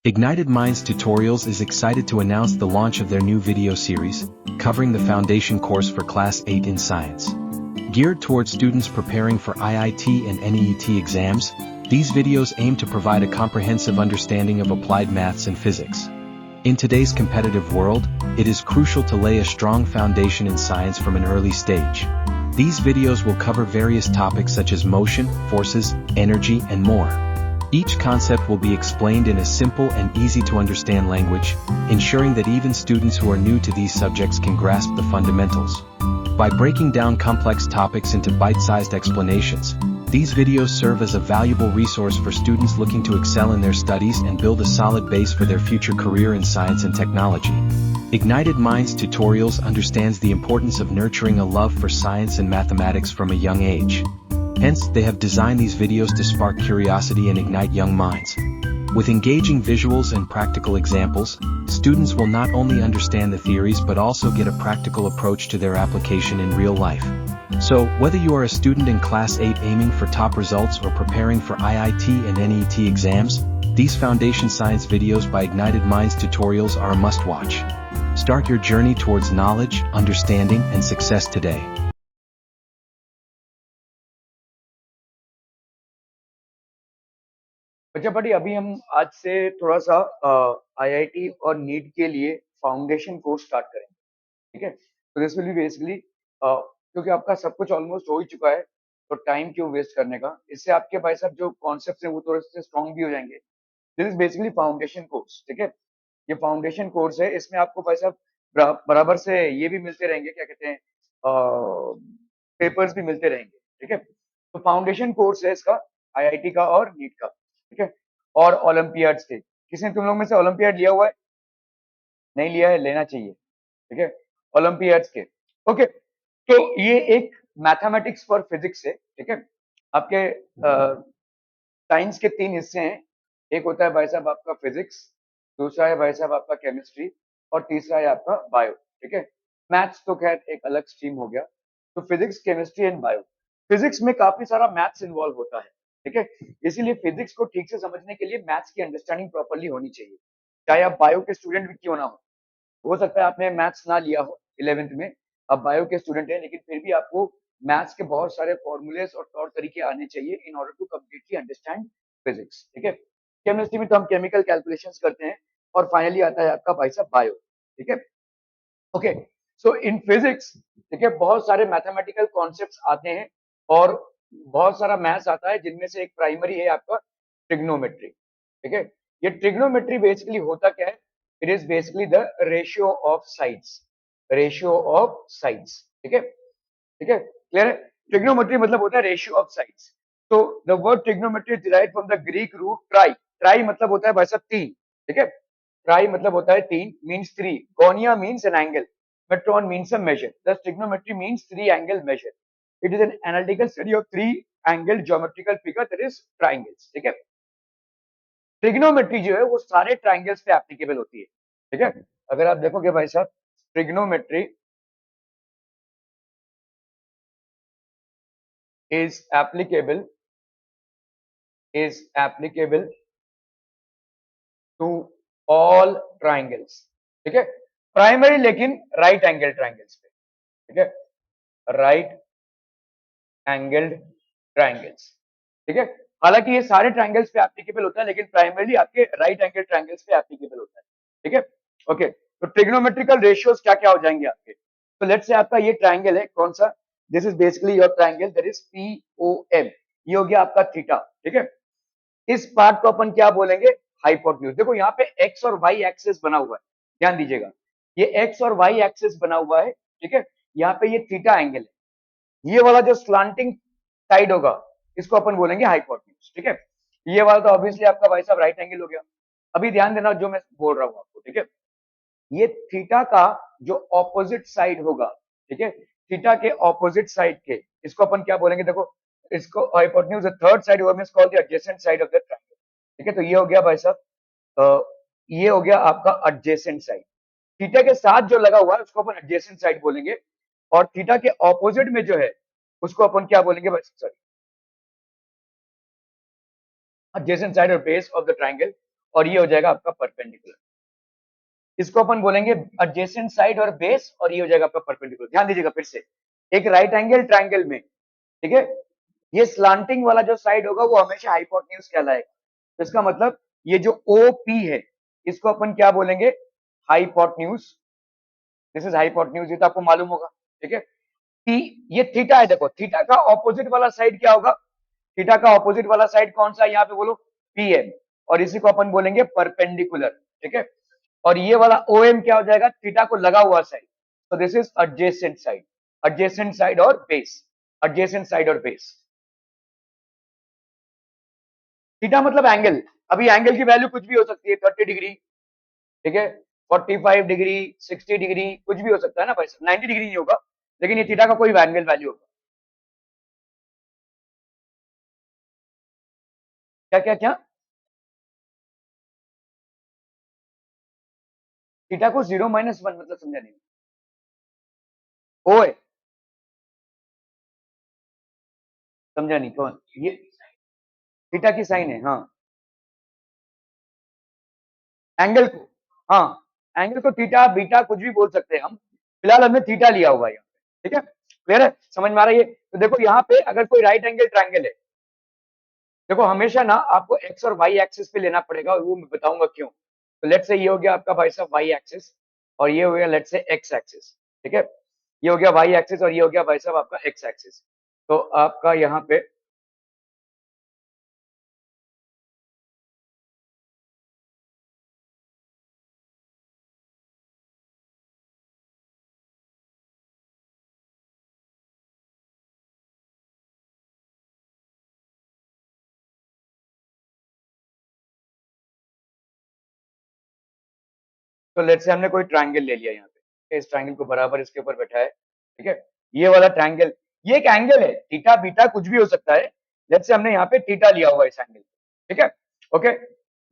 Ignited Minds Tutorials is excited to announce the launch of their new video series, covering the foundation course for Class 8 in Science. Geared towards students preparing for IIT and NEET exams, these videos aim to provide a comprehensive understanding of applied maths and physics. In today's competitive world, it is crucial to lay a strong foundation in science from an early stage. These videos will cover various topics such as motion, forces, energy, and more. Each concept will be explained in a simple and easy-to-understand language, ensuring that even students who are new to these subjects can grasp the fundamentals. By breaking down complex topics into bite-sized explanations, these videos serve as a valuable resource for students looking to excel in their studies and build a solid base for their future career in science and technology. Ignited Minds Tutorials understands the importance of nurturing a love for science and mathematics from a young age. Hence, they have designed these videos to spark curiosity and ignite young minds. With engaging visuals and practical examples, students will not only understand the theories but also get a practical approach to their application in real life. So, whether you are a student in Class 8 aiming for top results or preparing for IIT and NEET exams, these foundation science videos by Ignited Minds Tutorials are a must-watch. Start your journey towards knowledge, understanding, and success today. अच्छा बड़ी अभी हम आज से थोड़ा सा IIT और NEET के लिए फाउंडेशन कोर्स स्टार्ट करेंगे, ठीक है। तो दिस विल बी बेसिकली क्योंकि आपका सब कुछ ऑलमोस्ट हो ही चुका है, तो टाइम क्यों वेस्ट करने का। इससे आपके भाई साहब जो कॉन्सेप्ट हैं वो थोड़े से स्ट्रॉन्ग भी हो जाएंगे। This is basically foundation course, ठीक है। ये फाउंडेशन कोर्स है, इसमें आपको भाई साहब बराबर से ये भी मिलते रहेंगे, क्या कहते हैं, पेपर्स भी मिलते रहेंगे, ठीक है। तो फाउंडेशन कोर्स है इसका, आईआईटी का और नीट का, ठीक है। और ओलंपियाड्स के, किसी ने तुम लोग में से ओलंपियाड लिया हुआ है? नहीं लिया है, लेना चाहिए, ठीक है। ओलंपियाड्स के, ओके। तो ये एक मैथमेटिक्स फॉर फिजिक्स है, ठीक है। आपके साइंस के 3 हिस्से हैं। एक होता है भाई साहब आपका फिजिक्स, दूसरा है भाई साहब आपका केमिस्ट्री, और तीसरा है आपका बायो, ठीक है। मैथ्स तो खैर एक अलग स्ट्रीम हो गया। तो physics, chemistry and bio. Physics में काफी सारा मैथ्स इन्वॉल्व होता है, ठीक है। इसीलिए फिजिक्स को ठीक से समझने के लिए मैथ्स की अंडरस्टैंडिंग प्रॉपरली होनी चाहिए, चाहे आप बायो के स्टूडेंट भी क्यों ना हो सकता है आपने मैथ्स ना लिया हो 11th में, आप बायो के स्टूडेंट हैं, लेकिन फिर भी आपको मैथ्स के बहुत सारे फॉर्मूलेस और तौर तरीके आने चाहिए in order to completely understand physics, ठीक है। केमिस्ट्री में तो हम केमिकल कैलकुलेशंस करते हैं, और फाइनली आता है आपका भाई साहब बायो, ठीक है। ओके, सो इन फिजिक्स, ठीक है, बहुत सारे मैथमेटिकल कॉन्सेप्ट्स आते हैं और बहुत सारा मैथ्स आता है, जिनमें से एक प्राइमरी है आपका ट्रिग्नोमेट्री, ठीक है। ये ट्रिग्नोमेट्री बेसिकली होता क्या है? It is basically the ratio of sides, ratio of sides, ठीक है, ठीक है, क्लियर है। ट्रिग्नोमेट्री मतलब होता है रेशियो ऑफ साइड्स। तो the word trigonometry derived from the Greek root tri. Tri मतलब होता है भाई साहब 3, ठीक है। ट्राई मतलब होता है 3, means 3। Gonia means an angle, metron means a measure. Thus trigonometry means three angle measure. It is an analytical study of three angled geometrical figure, that is triangles, ठीक है। ट्रिग्नोमेट्री जो है वो सारे ट्राइंगल्स पे एप्लीकेबल होती है, ठीक है। अगर आप देखोगे भाई साहब, trigonometry is applicable to all triangles, ठीक है। प्राइमरी लेकिन राइट एंगल ट्राइंगल्स पे, ठीक है, राइट एंगल्ड ट्राइंगल्स, ठीक है। हालांकि ये सारे ट्राइंगल्स पे एप्लीकेबल होता है, लेकिन प्राइमरली आपके राइट एंगल ट्राइंगल्स पे एप्लीकेबल होता है, ठीक है। ओके, तो ट्रिग्नोमेट्रिकल रेशियोज क्या क्या हो जाएंगे आपके? तो लेट्स से आपका ये ट्राइंगल है, कौन सा? This is basically your triangle, that is POM। ये हो गया आपका थीटा, ठीक है। इस पार्ट को अपन क्या बोलेंगे? हाइपोटेन्यूज। देखो यहाँ पे एक्स और वाई एक्सिस बना हुआ है, ध्यान दीजिएगा, ये एक्स और वाई एक्सिस बना हुआ है, ठीक है। यहाँ पे ये थीटा एंगल है, ये वाला जो स्लांटिंग साइड होगा इसको अपन बोलेंगे हाइपोटेन्यूज, ठीक है। ये वाला तो ऑब्वियसली आपका भाई साहब राइट एंगल हो गया। अभी ध्यान देना जो मैं बोल रहा हूँ आपको, ठीक है। ये थीटा का जो ऑपोजिट साइड होगा, ठीक है, थीटा के ऑपोजिट साइड के, इसको अपन क्या बोलेंगे? देखो, इसको हाइपोटेन्यूज थर्ड साइड ओवर में called the adjacent side of the triangle, ठीक है। तो ये हो गया भाई साहब, ये हो गया आपका एडजेसेंट साइड। थीटा के साथ जो लगा हुआ है उसको अपन एडजेसेंट साइड बोलेंगे, और थीटा के ऑपोजिट में जो है उसको अपन क्या बोलेंगे? Sorry, adjacent side or base of the triangle, और ये हो जाएगा आपका परपेंडिकुलर। इसको अपन बोलेंगे एडजेसेंट साइड और बेस, और ये हो जाएगा आपका परपेंडिकुलर। ध्यान दीजिएगा फिर से, एक राइट एंगल ट्रायंगल में, ठीक है, ये स्लांटिंग वाला जो साइड होगा वो हमेशा हाइपोटेन्यूज कहलाएगा। तो इसका मतलब ये जो OP है इसको अपन क्या बोलेंगे, हाइपोटेन्यूज। दिस इज हाइपोटेन्यूज, ये तो आपको मालूम होगा, ठीक है। ये थीटा है, देखो थीटा का ऑपोजिट वाला साइड क्या होगा, थीटा का ऑपोजिट वाला साइड कौन सा है, यहाँ पे बोलो PM, और इसी को अपन बोलेंगे परपेंडिकुलर, ठीक है। और ये वाला OM क्या हो जाएगा, थीटा को लगा हुआ साइड। तो this is adjacent side, adjacent side और बेस, एडजेसेंट साइड और बेस। थीटा मतलब एंगल, अभी एंगल की वैल्यू कुछ भी हो सकती है, 30 डिग्री, ठीक है, 45 डिग्री, 60 डिग्री, कुछ भी हो सकता है ना भाई, 90 डिग्री नहीं होगा, लेकिन ये थीटा का कोई एंगल वैल्यू होगा। क्या क्या क्या, थीटा को 0 - 1 मतलब समझा नहीं। ओ है, समझा नहीं कौन ये, थीटा की साइन है, हाँ एंगल को, हाँ एंगल को थीटा बीटा कुछ भी बोल सकते हैं हम, फिलहाल हमने थीटा लिया हुआ है यहाँ पे, ठीक है, क्लियर है, समझ में आ रहा है ये। तो देखो यहाँ पे अगर कोई राइट एंगल ट्रायंगल है, देखो हमेशा ना आपको एक्स और वाई एक्सिस पे लेना पड़ेगा, और वो मैं बताऊंगा क्यों। तो लेट्स से ये हो गया आपका भाई साहब वाई एक्सिस, और ये हो गया लेट्स से एक्स एक्सिस, ठीक है, ये हो गया वाई एक्सिस और ये हो गया भाई साहब आपका एक्स एक्सिस। तो आपका यहाँ पे तो लेट्स से हमने कोई ट्रायंगल ले लिया यहाँ पे, इस ट्रायंगल को बराबर इसके ऊपर बैठा है, ठीक है, ये वाला ट्रायंगल, ये एक एंगल है, थीटा बीटा कुछ भी हो सकता है, लेट्स से हमने यहाँ पे थीटा लिया हुआ है इस एंगल, ठीक है, ओके।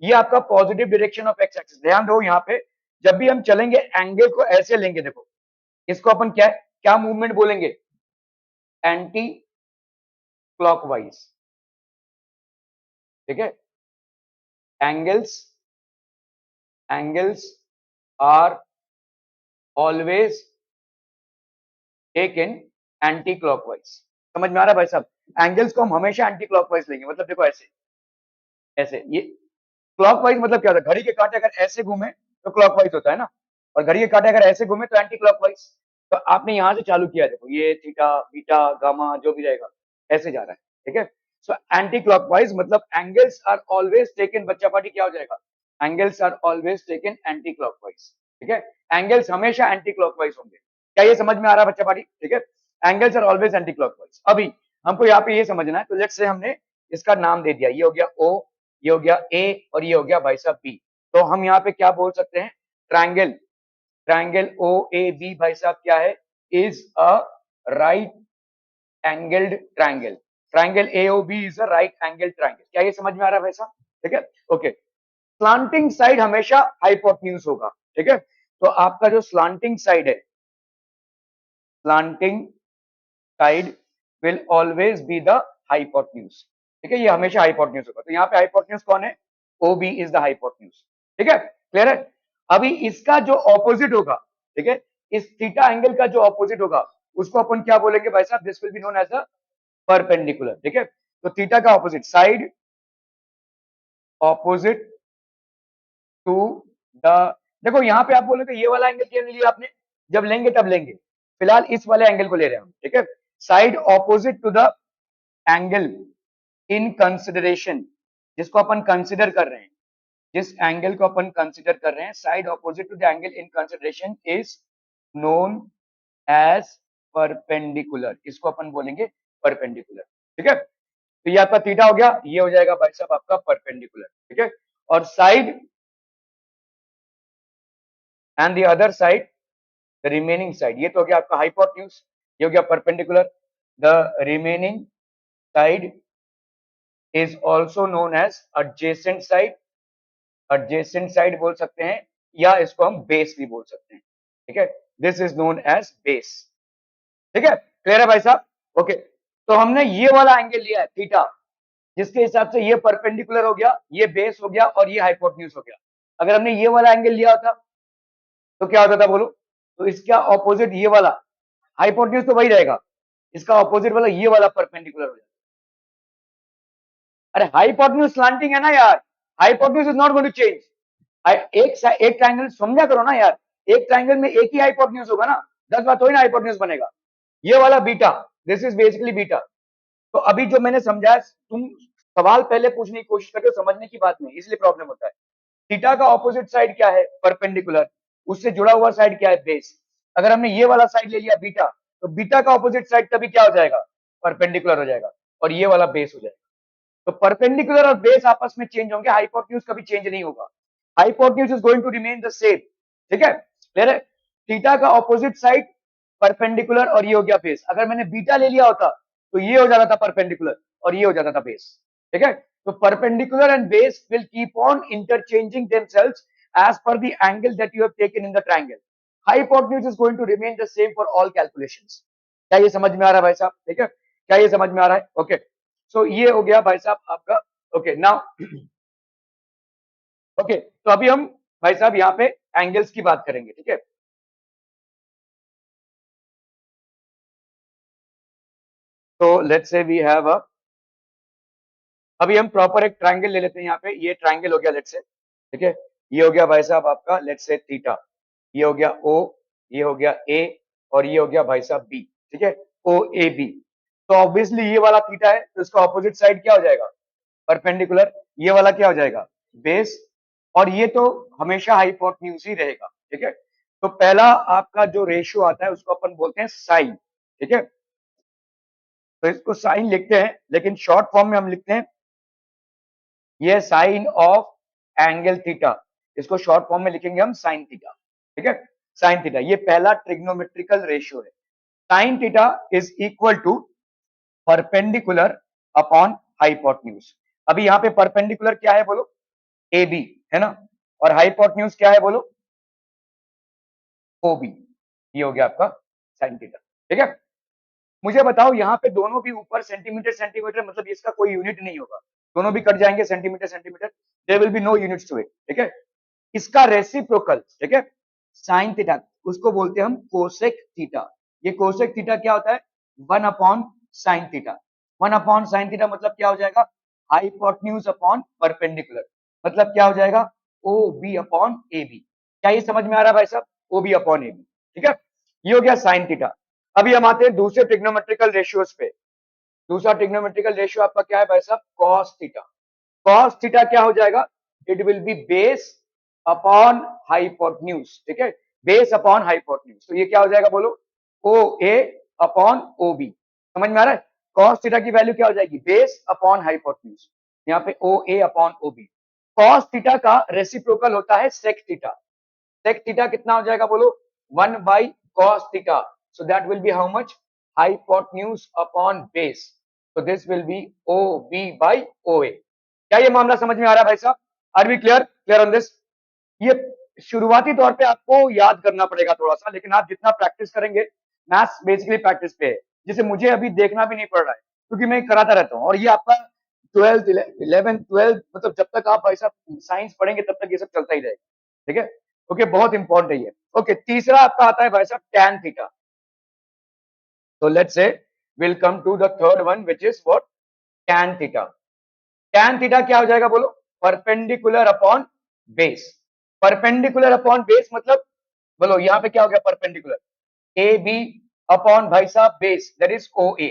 ये आपका positive direction of x axis, ध्यान दो यहाँ पे जब भी हम चलेंगे एंगल को ऐसे लेंगे, देखो इसको अपन क्या मूवमेंट बोलेंगे, एंटी क्लॉकवाइज, ठीक है, angles angles are always taken anti clockwise. समझ में आ रहा है भाई साहब, एंगल्स को हम हमेशा एंटी क्लॉकवाइज लेंगे, मतलब देखो ऐसे ऐसे, ये क्लॉकवाइज मतलब क्या होता है, घड़ी के कांटे अगर ऐसे घूमे तो क्लॉकवाइज होता है ना, और घड़ी के कांटे अगर ऐसे घूमे तो एंटी क्लॉकवाइज। तो आपने यहां से चालू किया, देखो ये थीटा बीटा गामा जो भी रहेगा ऐसे जा रहा है, ठीक है। सो एंटी क्लॉकवाइज मतलब एंगल्स आर ऑलवेज टेकन, बच्चा पार्टी क्या हो जाएगा, angles are always taken anti clockwise, ठीक है, एंगल्स हमेशा एंटी क्लॉकवाइज होंगे। क्या ये समझ में आ रहा है बच्चा पार्टी, ठीक है, angles are always anti clockwise. अभी हमको यहाँ पे ये समझना है, तो लेट्स से हमने इसका नाम दे दिया, ये हो गया O, ये हो गया A, और ये हो गया भाई साहब B। तो हम यहाँ पे क्या बोल सकते हैं, ट्रायंगल, ट्रायंगल OAB भाई साहब क्या है, is a right angled triangle, triangle AOB is a right angle triangle. क्या ये समझ में आ रहा है भाई साहब, ठीक है, ओके। स्लांटिंग साइड हमेशा हाइपोटेन्यूज होगा, ठीक है, तो आपका जो स्लांटिंग साइड है, slanting side will always be the hypotenuse, ठीक है, ये हमेशा हाइपोटेन्यूज होगा। तो यहाँ पे हाइपोटेन्यूज कौन है, OB इज द हाइपोटेन्यूज, ठीक है, क्लियर है। अभी इसका जो ऑपोजिट होगा, ठीक है, इस थीटा एंगल का जो ऑपोजिट होगा उसको अपन क्या बोलेंगे भाई साहब, this will be known as a perpendicular, ठीक है। तो थीटा का opposite side, opposite to the, देखो यहाँ पे आप बोलोगे ये वाला एंगल क्यों नहीं लिया आपने, जब लेंगे तब लेंगे, फिलहाल इस वाले एंगल को ले रहे हैं हम, ठीक है, side opposite to the angle in consideration, जिसको अपन कंसिडर कर रहे हैं, जिस एंगल को अपन कंसिडर कर रहे हैं, side opposite to the angle in consideration is known as perpendicular, इसको अपन बोलेंगे परपेंडिकुलर, ठीक है। तो ये आपका थीटा हो गया, ये हो जाएगा भाई साहब आपका परपेंडिकुलर, ठीक है। और side and the other side, the remaining side, ये तो हो गया आपका हाइपोटेन्यूज, ये हो गया perpendicular, the remaining side is also known as adjacent side, adjacent side बोल सकते हैं, या इसको हम बेस भी बोल सकते हैं, ठीक है, this is known as base, ठीक है, क्लियर है भाई साहब, ओके। तो हमने ये वाला एंगल लिया है थीटा, जिसके हिसाब से ये परपेंडिकुलर हो गया, ये बेस हो गया और ये हाइपोटेन्यूज हो गया। अगर हमने ये वाला एंगल लिया होता तो क्या होता था बोलो? तो इसका ऑपोजिट ये वाला हाइपोटेन्यूज तो वही रहेगा, इसका ऑपोजिट वाला ये वाला परपेंडिकुलर हो जाएगा। अरे हाइपोटेन्यूज स्लांटिंग है ना यार, hypotenuse is not going to change. एक ट्रायंगल समझा करो ना यार, एक ट्रायंगल में एक ही हाइपोटेन्यूज होगा ना, 10 बार थोड़ी ना हाइपोटेन्यूज बनेगा। ये वाला beta, this is basically beta. तो अभी जो मैंने समझाया, तुम सवाल पहले पूछने की कोशिश करते हो, समझने की बात नहीं, इसलिए प्रॉब्लम होता है। थीटा का ऑपोजिट साइड क्या है? परपेंडिकुलर। उससे जुड़ा हुआ साइड क्या है? बेस। अगर हमने ये वाला साइड ले लिया बीटा, तो बीटा का ऑपोजिट साइड तभी क्या हो जाएगा? परपेंडिकुलर हो जाएगा, और ये वाला बेस हो जाएगा। तो परपेंडिकुलर और बेस आपस में चेंज होंगे, हाइपोटेन्यूज कभी चेंज नहीं होगा। Hypotenuse is going to remain the same. ठीक है, क्लियर है? थीटा का ऑपोजिट साइड परपेंडिकुलर और ये हो गया बेस। अगर मैंने बीटा ले लिया होता तो ये हो जाता था परपेंडिकुलर और ये हो जाता था बेस। ठीक है, तो perpendicular and base will keep on interchanging themselves as per the angle that you have taken in the triangle. Hypotenuse is going to remain the same for all calculations. क्या ये समझ में आ रहा है भाई साहब? ठीक है, क्या ये समझ में आ रहा है? ओके, सो ये हो गया भाई साहब आपका। ओके नाउ, ओके तो अभी हम भाई साहब यहाँ पे एंगल्स की बात करेंगे। ठीक है, तो लेट्स से वी हैव अ, अभी हम प्रॉपर एक ट्रायंगल ले लेते हैं। यहाँ पे ये ट्रायंगल हो गया लेट्स से। ठीक है, ये हो गया भाई साहब आपका लेट्स से थीटा, ये हो गया ओ, ये हो गया ए, और ये हो गया भाई साहब बी। ठीक है, ओ ए बी। तो ऑब्वियसली ये वाला थीटा है, तो इसका ऑपोजिट साइड क्या हो जाएगा? परपेंडिकुलर। ये वाला क्या हो जाएगा? बेस। और ये तो हमेशा हाइपोटेन्यूज ही रहेगा। ठीक है, तो पहला आपका जो रेशियो आता है उसको अपन बोलते हैं साइन। ठीक है, तो इसको साइन लिखते हैं, लेकिन शॉर्ट फॉर्म में हम लिखते हैं ये साइन ऑफ एंगल थीटा, इसको शॉर्ट फॉर्म में लिखेंगे हम साइन थीटा। ठीक है, साइन थीटा ये पहला ट्रिग्नोमेट्रिकल रेशियो है। Sine theta is equal to perpendicular upon hypotenuse. अभी यहाँ पे परपेंडिकुलर क्या है बोलो? ए बी है ना, और हाइपोटेन्यूज क्या है बोलो? O B. ये हो गया आपका साइन थीटा। ठीक है, मुझे बताओ यहाँ पे दोनों भी ऊपर सेंटीमीटर सेंटीमीटर, मतलब इसका कोई यूनिट नहीं होगा, दोनों भी कट जाएंगे centimetre centimetre, there will be no units to it. ठीक है, इसका रेसिप्रोकल, ठीक है, साइन थीटा, उसको बोलते हैं हम कोसेक थीटा। ये कोसेक थीटा क्या होता है? 1 upon sine theta. 1 upon sine theta मतलब क्या हो जाएगा? हाइपोटेन्यूज अपॉन परपेंडिकुलर, मतलब क्या हो जाएगा? O B upon A B. क्या ये समझ में आ रहा है भाई साहब? O B upon A B. ठीक है, ये हो गया साइन थीटा। अभी हम आते हैं दूसरे ट्रिग्नोमेट्रिकल रेशियोज पे। दूसरा ट्रिग्नोमेट्रिकल रेशियो आपका क्या है भाई साहब? Cos theta. कॉस थीटा क्या हो जाएगा? It will be base upon hypotenuse. ठीक है, बेस अपॉन हाइपोटेन्यूज, तो ये क्या हो जाएगा बोलो? ओ ए अपॉन ओ बी। समझ में आ रहा है? कॉस थीटा की वैल्यू क्या हो जाएगी? बेस अपॉन हाइपोटेन्यूज, यहाँ पे O A upon O B. Cos theta का रेसिप्रोकल होता है सेक थीटा। सेक थीटा कितना हो जाएगा बोलो? 1 by cos theta, so that will be how much? Hypotenuse upon base, so this will be OB by OA। क्या ये मामला समझ में आ रहा है भाई साहब? Are we clear on this? ये शुरुआती तौर पे आपको याद करना पड़ेगा थोड़ा सा, लेकिन आप जितना प्रैक्टिस करेंगे, मैथ्स बेसिकली प्रैक्टिस पे है, जिसे मुझे अभी देखना भी नहीं पड़ रहा है क्योंकि मैं कराता रहता हूँ। और ये आपका 12th 11th 12th, मतलब जब तक आप भाई साहब साइंस पढ़ेंगे तब तक ये सब चलता ही रहेगा। ठीक है, ओके, बहुत इंपॉर्टेंट है ये। ओके, तीसरा आपका आता है भाई साहब टैन थीटा। तो let's say will come to the third one which is what? Tan theta. Tan theta क्या हो जाएगा बोलो? Perpendicular upon base. Perpendicular upon base मतलब बोलो यहाँ पे क्या हो गया? परपेंडिकुलर ए बी अपॉन भाई साहब बेस, दैट इज ओ ए।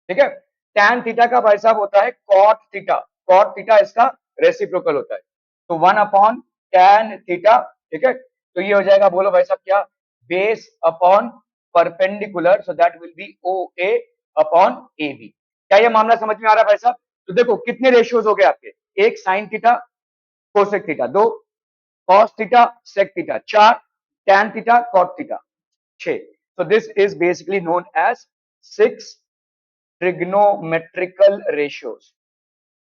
ठीक है, टैन थीटा का भाई साहब होता है कॉट थीटा। कॉट थीटा इसका रेसिप्रोकल होता है, तो 1 अपॉन टैन थीटा। ठीक है, तो ये हो जाएगा बोलो भाई साहब क्या? Base upon perpendicular, so that will be O A upon A B. क्या ये मामला समझ में आ रहा है भाई साहब? तो देखो कितने रेशियोज हो गए आपके? एक साइन थीटा कोसेक थीटा, दो कॉस थीटा सेक थीटा, चार tan theta cot theta, 6। So this is basically known as 6 trigonometrical ratios।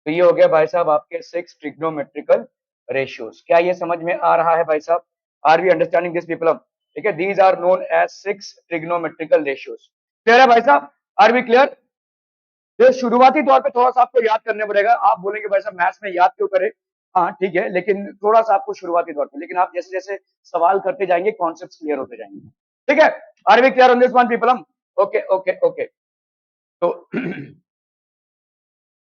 तो ये हो गया भाई साहब आपके 6 trigonometrical ratios। क्या ये समझ में आ रहा है भाई साहब? Are we understanding this people? ठीक है, these are known as 6 trigonometrical ratios। Clear है भाई साहब? Are we clear? तो शुरुआती तौर पे थोड़ा सा आपको याद करने पड़ेगा। आप बोलेंगे भाई साहब मैथ्स में याद क्यों करें? हाँ ठीक है, लेकिन थोड़ा सा आपको शुरुआती तौर पे, लेकिन आप जैसे जैसे सवाल करते जाएंगे कॉन्सेप्ट क्लियर होते जाएंगे। ठीक है, are we clear on this one people? हम ओके ओके ओके। तो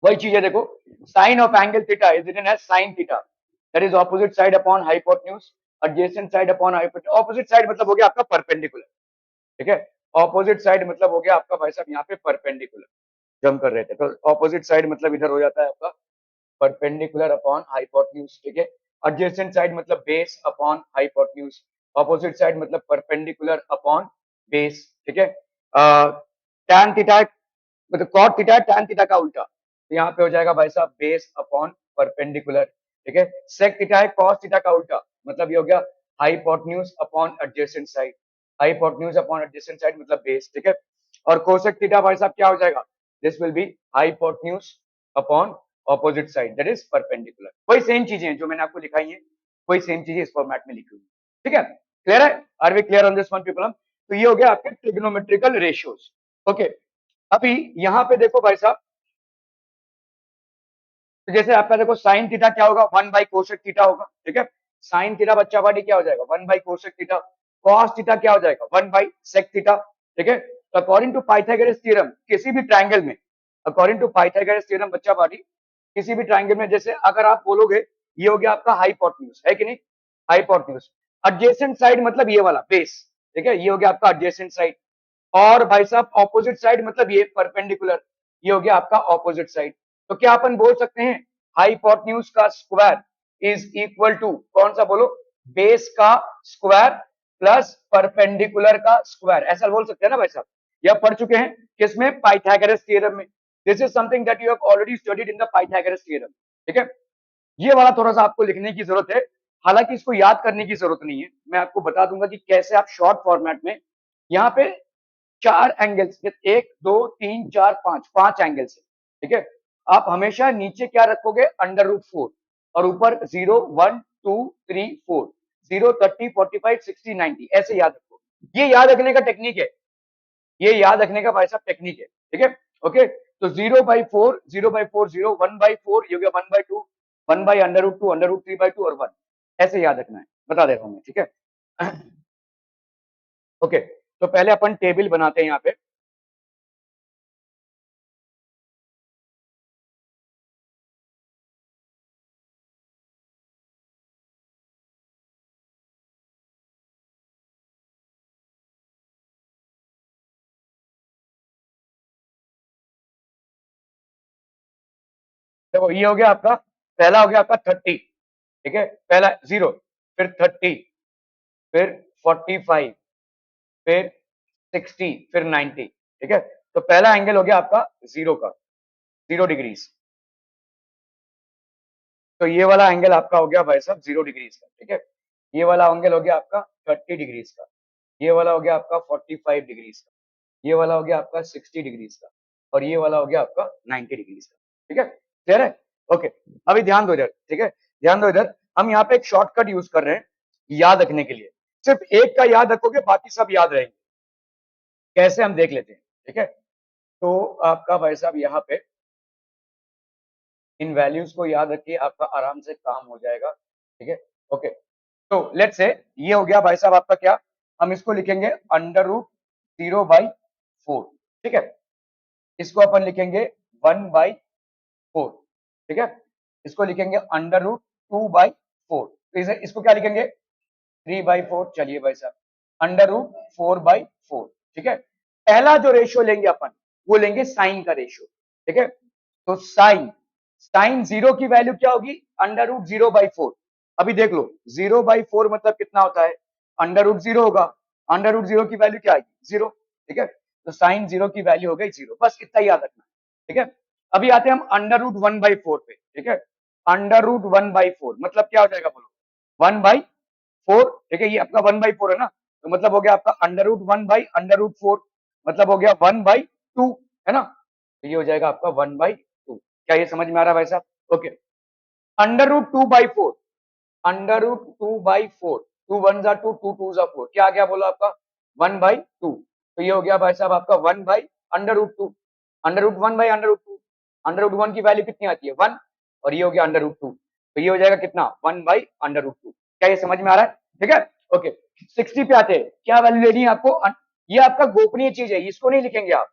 वही चीज है, देखो sine of angle theta is written as sine theta, that is opposite side upon hypotenuse, adjacent side upon hypotenuse. Opposite side मतलब हो गया आपका परपेंडिकुलर। ठीक है, ऑपोजिट साइड मतलब हो गया आपका भाई साहब यहाँ पे परपेंडिकुलर, जो हम कर रहे थे। तो ऑपोजिट साइड मतलब इधर हो जाता है आपका परपेंडिकुलर अपॉन हाइपोटेन्यूज। ठीक है, एडजेसेंट साइड मतलब base upon hypotenuse, opposite side मतलब परपेंडिकुलर अपॉन बेस। ठीक है, टैन थीटा मतलब कॉट थीटा टैन थीटा का उल्टा, तो यहाँ पे हो जाएगा भाई साहब बेस अपॉन परपेंडिकुलर। ठीक है, सेक थीटा है कॉस थीटा का उल्टा, मतलब ये हो गया hypotenuse upon adjacent side, hypotenuse upon adjacent side मतलब बेस। ठीक है, और कोसेक थीटा भाई साहब क्या हो जाएगा? This will B hypotenuse upon opposite side that is perpendicular. वही सेम चीजें हैं जो मैंने आपको लिखाई है, वही सेम चीजें इस फॉर्मेट में लिखी हुई है। ठीक है, क्लियर है? Are we clear on this one people? तो ये हो गया आपके ट्रिग्नोमेट्रिकल रेशियोज। ओके, अभी यहाँ पे देखो भाई साहब, तो जैसे आपका देखो साइन थीटा क्या होगा? 1 बाई कोसेक थीटा होगा। ठीक है, साइन थीटा बच्चा पार्टी क्या हो जाएगा? 1 by cosec theta. Cos theta क्या हो जाएगा? 1 बाई सेक थीटा। ठीक है, तो अकॉर्डिंग टू पाइथागोरस थ्योरम किसी भी ट्रायंगल में, अकॉर्डिंग टू पाइथागोरस थ्योरम बच्चा पार्टी किसी भी ट्रायंगल में, जैसे अगर आप बोलोगे ये हो गया आपका हाइपोटेन्यूज, है कि नहीं? हाइपोटेन्यूज, एडजेसेंट साइड मतलब ये वाला बेस। ठीक है, ये हो गया आपका एडजेसेंट साइड, और भाई साहब ऑपोजिट साइड मतलब ये परपेंडिकुलर, ये हो गया आपका ऑपोजिट साइड। तो क्या अपन बोल सकते हैं हाइपोटेन्यूज का स्क्वायर इज इक्वल टू कौन सा बोलो? बेस का स्क्वायर प्लस परपेंडिकुलर का स्क्वायर, ऐसा बोल सकते हैं ना भाई साहब? यह पढ़ चुके हैं किसमें? पाइथागोरस थ्योरम में। This is something that you have already studied in the Pythagoras theorem. ठीक है, ये वाला थोड़ा सा आपको लिखने की जरूरत है, हालांकि इसको याद करने की जरूरत नहीं है। मैं आपको बता दूंगा कि कैसे आप शॉर्ट फॉर्मेट में यहाँ पे 4 एंगल्स, 1 2 3 4 5, 5 एंगल्स है। ठीक है, आप हमेशा नीचे क्या रखोगे? √4, और ऊपर 0 1 2 3 4, 0 30 45 60 90, ऐसे याद रखो। ये याद रखने का टेक्निक है, ये याद रखने का भाई साहब टेक्निक है। ठीक है, ओके, तो 0/4 0/4 0, 1/4 ये हो गया 1/2, 1/√2 √3/2 और 1, ऐसे याद रखना है, बता दे रहा हूं मैं। ठीक है, ओके, तो पहले अपन टेबल बनाते हैं यहाँ पे। देखो ये हो गया आपका, पहला हो गया आपका 30। ठीक है, पहला 0, फिर 30, फिर 45, फिर 60, फिर 90। ठीक है, तो पहला एंगल हो गया आपका 0 का, 0 डिग्रीज। तो ये वाला एंगल आपका हो गया भाई साहब 0 डिग्रीज का। ठीक है, ये वाला एंगल हो गया आपका 30 डिग्रीज का, ये वाला हो गया आपका 45 डिग्रीज का, ये वाला हो गया आपका 60 डिग्रीज का, और ये वाला हो गया आपका 90 डिग्रीज का। ठीक है, क्लियर है? ओके, अभी ध्यान दो इधर। ठीक है, ध्यान दो इधर, हम यहाँ पे एक शॉर्टकट यूज कर रहे हैं याद रखने के लिए। सिर्फ एक का याद रखोगे, बाकी सब याद रहेंगे। कैसे, हम देख लेते हैं। ठीक है, तो आपका भाई साहब यहाँ पे इन वैल्यूज को याद रखिए, आपका आराम से काम हो जाएगा। ठीक है, ओके, तो लेट्स से ये हो गया भाई साहब आपका क्या, हम इसको लिखेंगे √0/4। ठीक है, इसको अपन लिखेंगे 1/4। ठीक है, इसको लिखेंगे √2/4, तो इसको क्या लिखेंगे? 3/4। चलिए भाई साहब √4/4। ठीक है, पहला जो रेशियो लेंगे अपन, वो लेंगे साइन का रेशियो। ठीक है, तो साइन साइन 0 की वैल्यू क्या होगी? √0/4। अभी देख लो 0/4 मतलब कितना होता है? √0 होगा, √0 की वैल्यू क्या आएगी? 0। ठीक है, तो साइन 0 की वैल्यू हो गई 0, बस इतना याद रखना। ठीक है, अभी आते हैं हम √1/4 पे। ठीक है, √1/4 मतलब क्या हो जाएगा बोलो? 1/4। ठीक है, ये आपका 1/4 है ना, तो मतलब हो गया आपका √1/√4, मतलब हो गया 1/2, है ना? तो ये हो जाएगा आपका 1/2। क्या ये समझ में आ रहा है भाई साहब? ओके, √2/4, √2/4, 2 1 2, 2 2 4, क्या आ गया बोला आपका? 1/2। तो ये हो गया भाई साहब आपका 1/√2। √1 बाई √2, √1 की वैल्यू कितनी आती है 1, और ये हो गया √2, तो ये हो जाएगा कितना 1 बाई √2। क्या ये समझ में आ रहा है? ठीक है, ओके। 60 पे आते हैं, क्या वैल्यू लेनी है आपको? ये आपका गोपनीय चीज है, इसको नहीं लिखेंगे आप।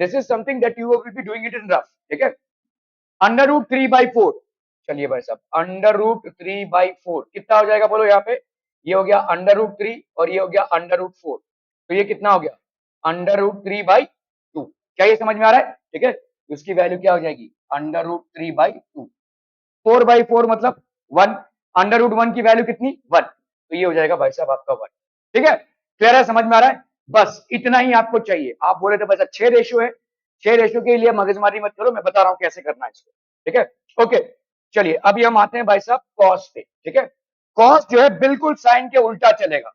This is something that you will be doing it in rough, ठीक है। √3/4, चलिए भाई साहब, √3/4 कितना हो जाएगा बोलो यहाँ पे? ये हो गया √3 और ये हो गया √4, तो ये कितना हो गया √3/2। क्या ये समझ में आ रहा है? ठीक है, उसकी वैल्यू क्या हो जाएगी √3/2। 4/4 मतलब 1, √1 की वैल्यू कितनी 1, तो ये हो जाएगा भाई साहब आपका 1। ठीक है, क्लियर है, समझ में आ रहा है? बस इतना ही आपको चाहिए। आप बोले थे भाई साहब 6 रेशियो है, 6 रेशियो के लिए मगजमारी मत करो, मैं बता रहा हूं कैसे करना है इसको। ठीक है, ओके। चलिए अभी हम आते हैं भाई साहब कॉस पे। ठीक है, कॉस जो है बिल्कुल साइन के उल्टा चलेगा।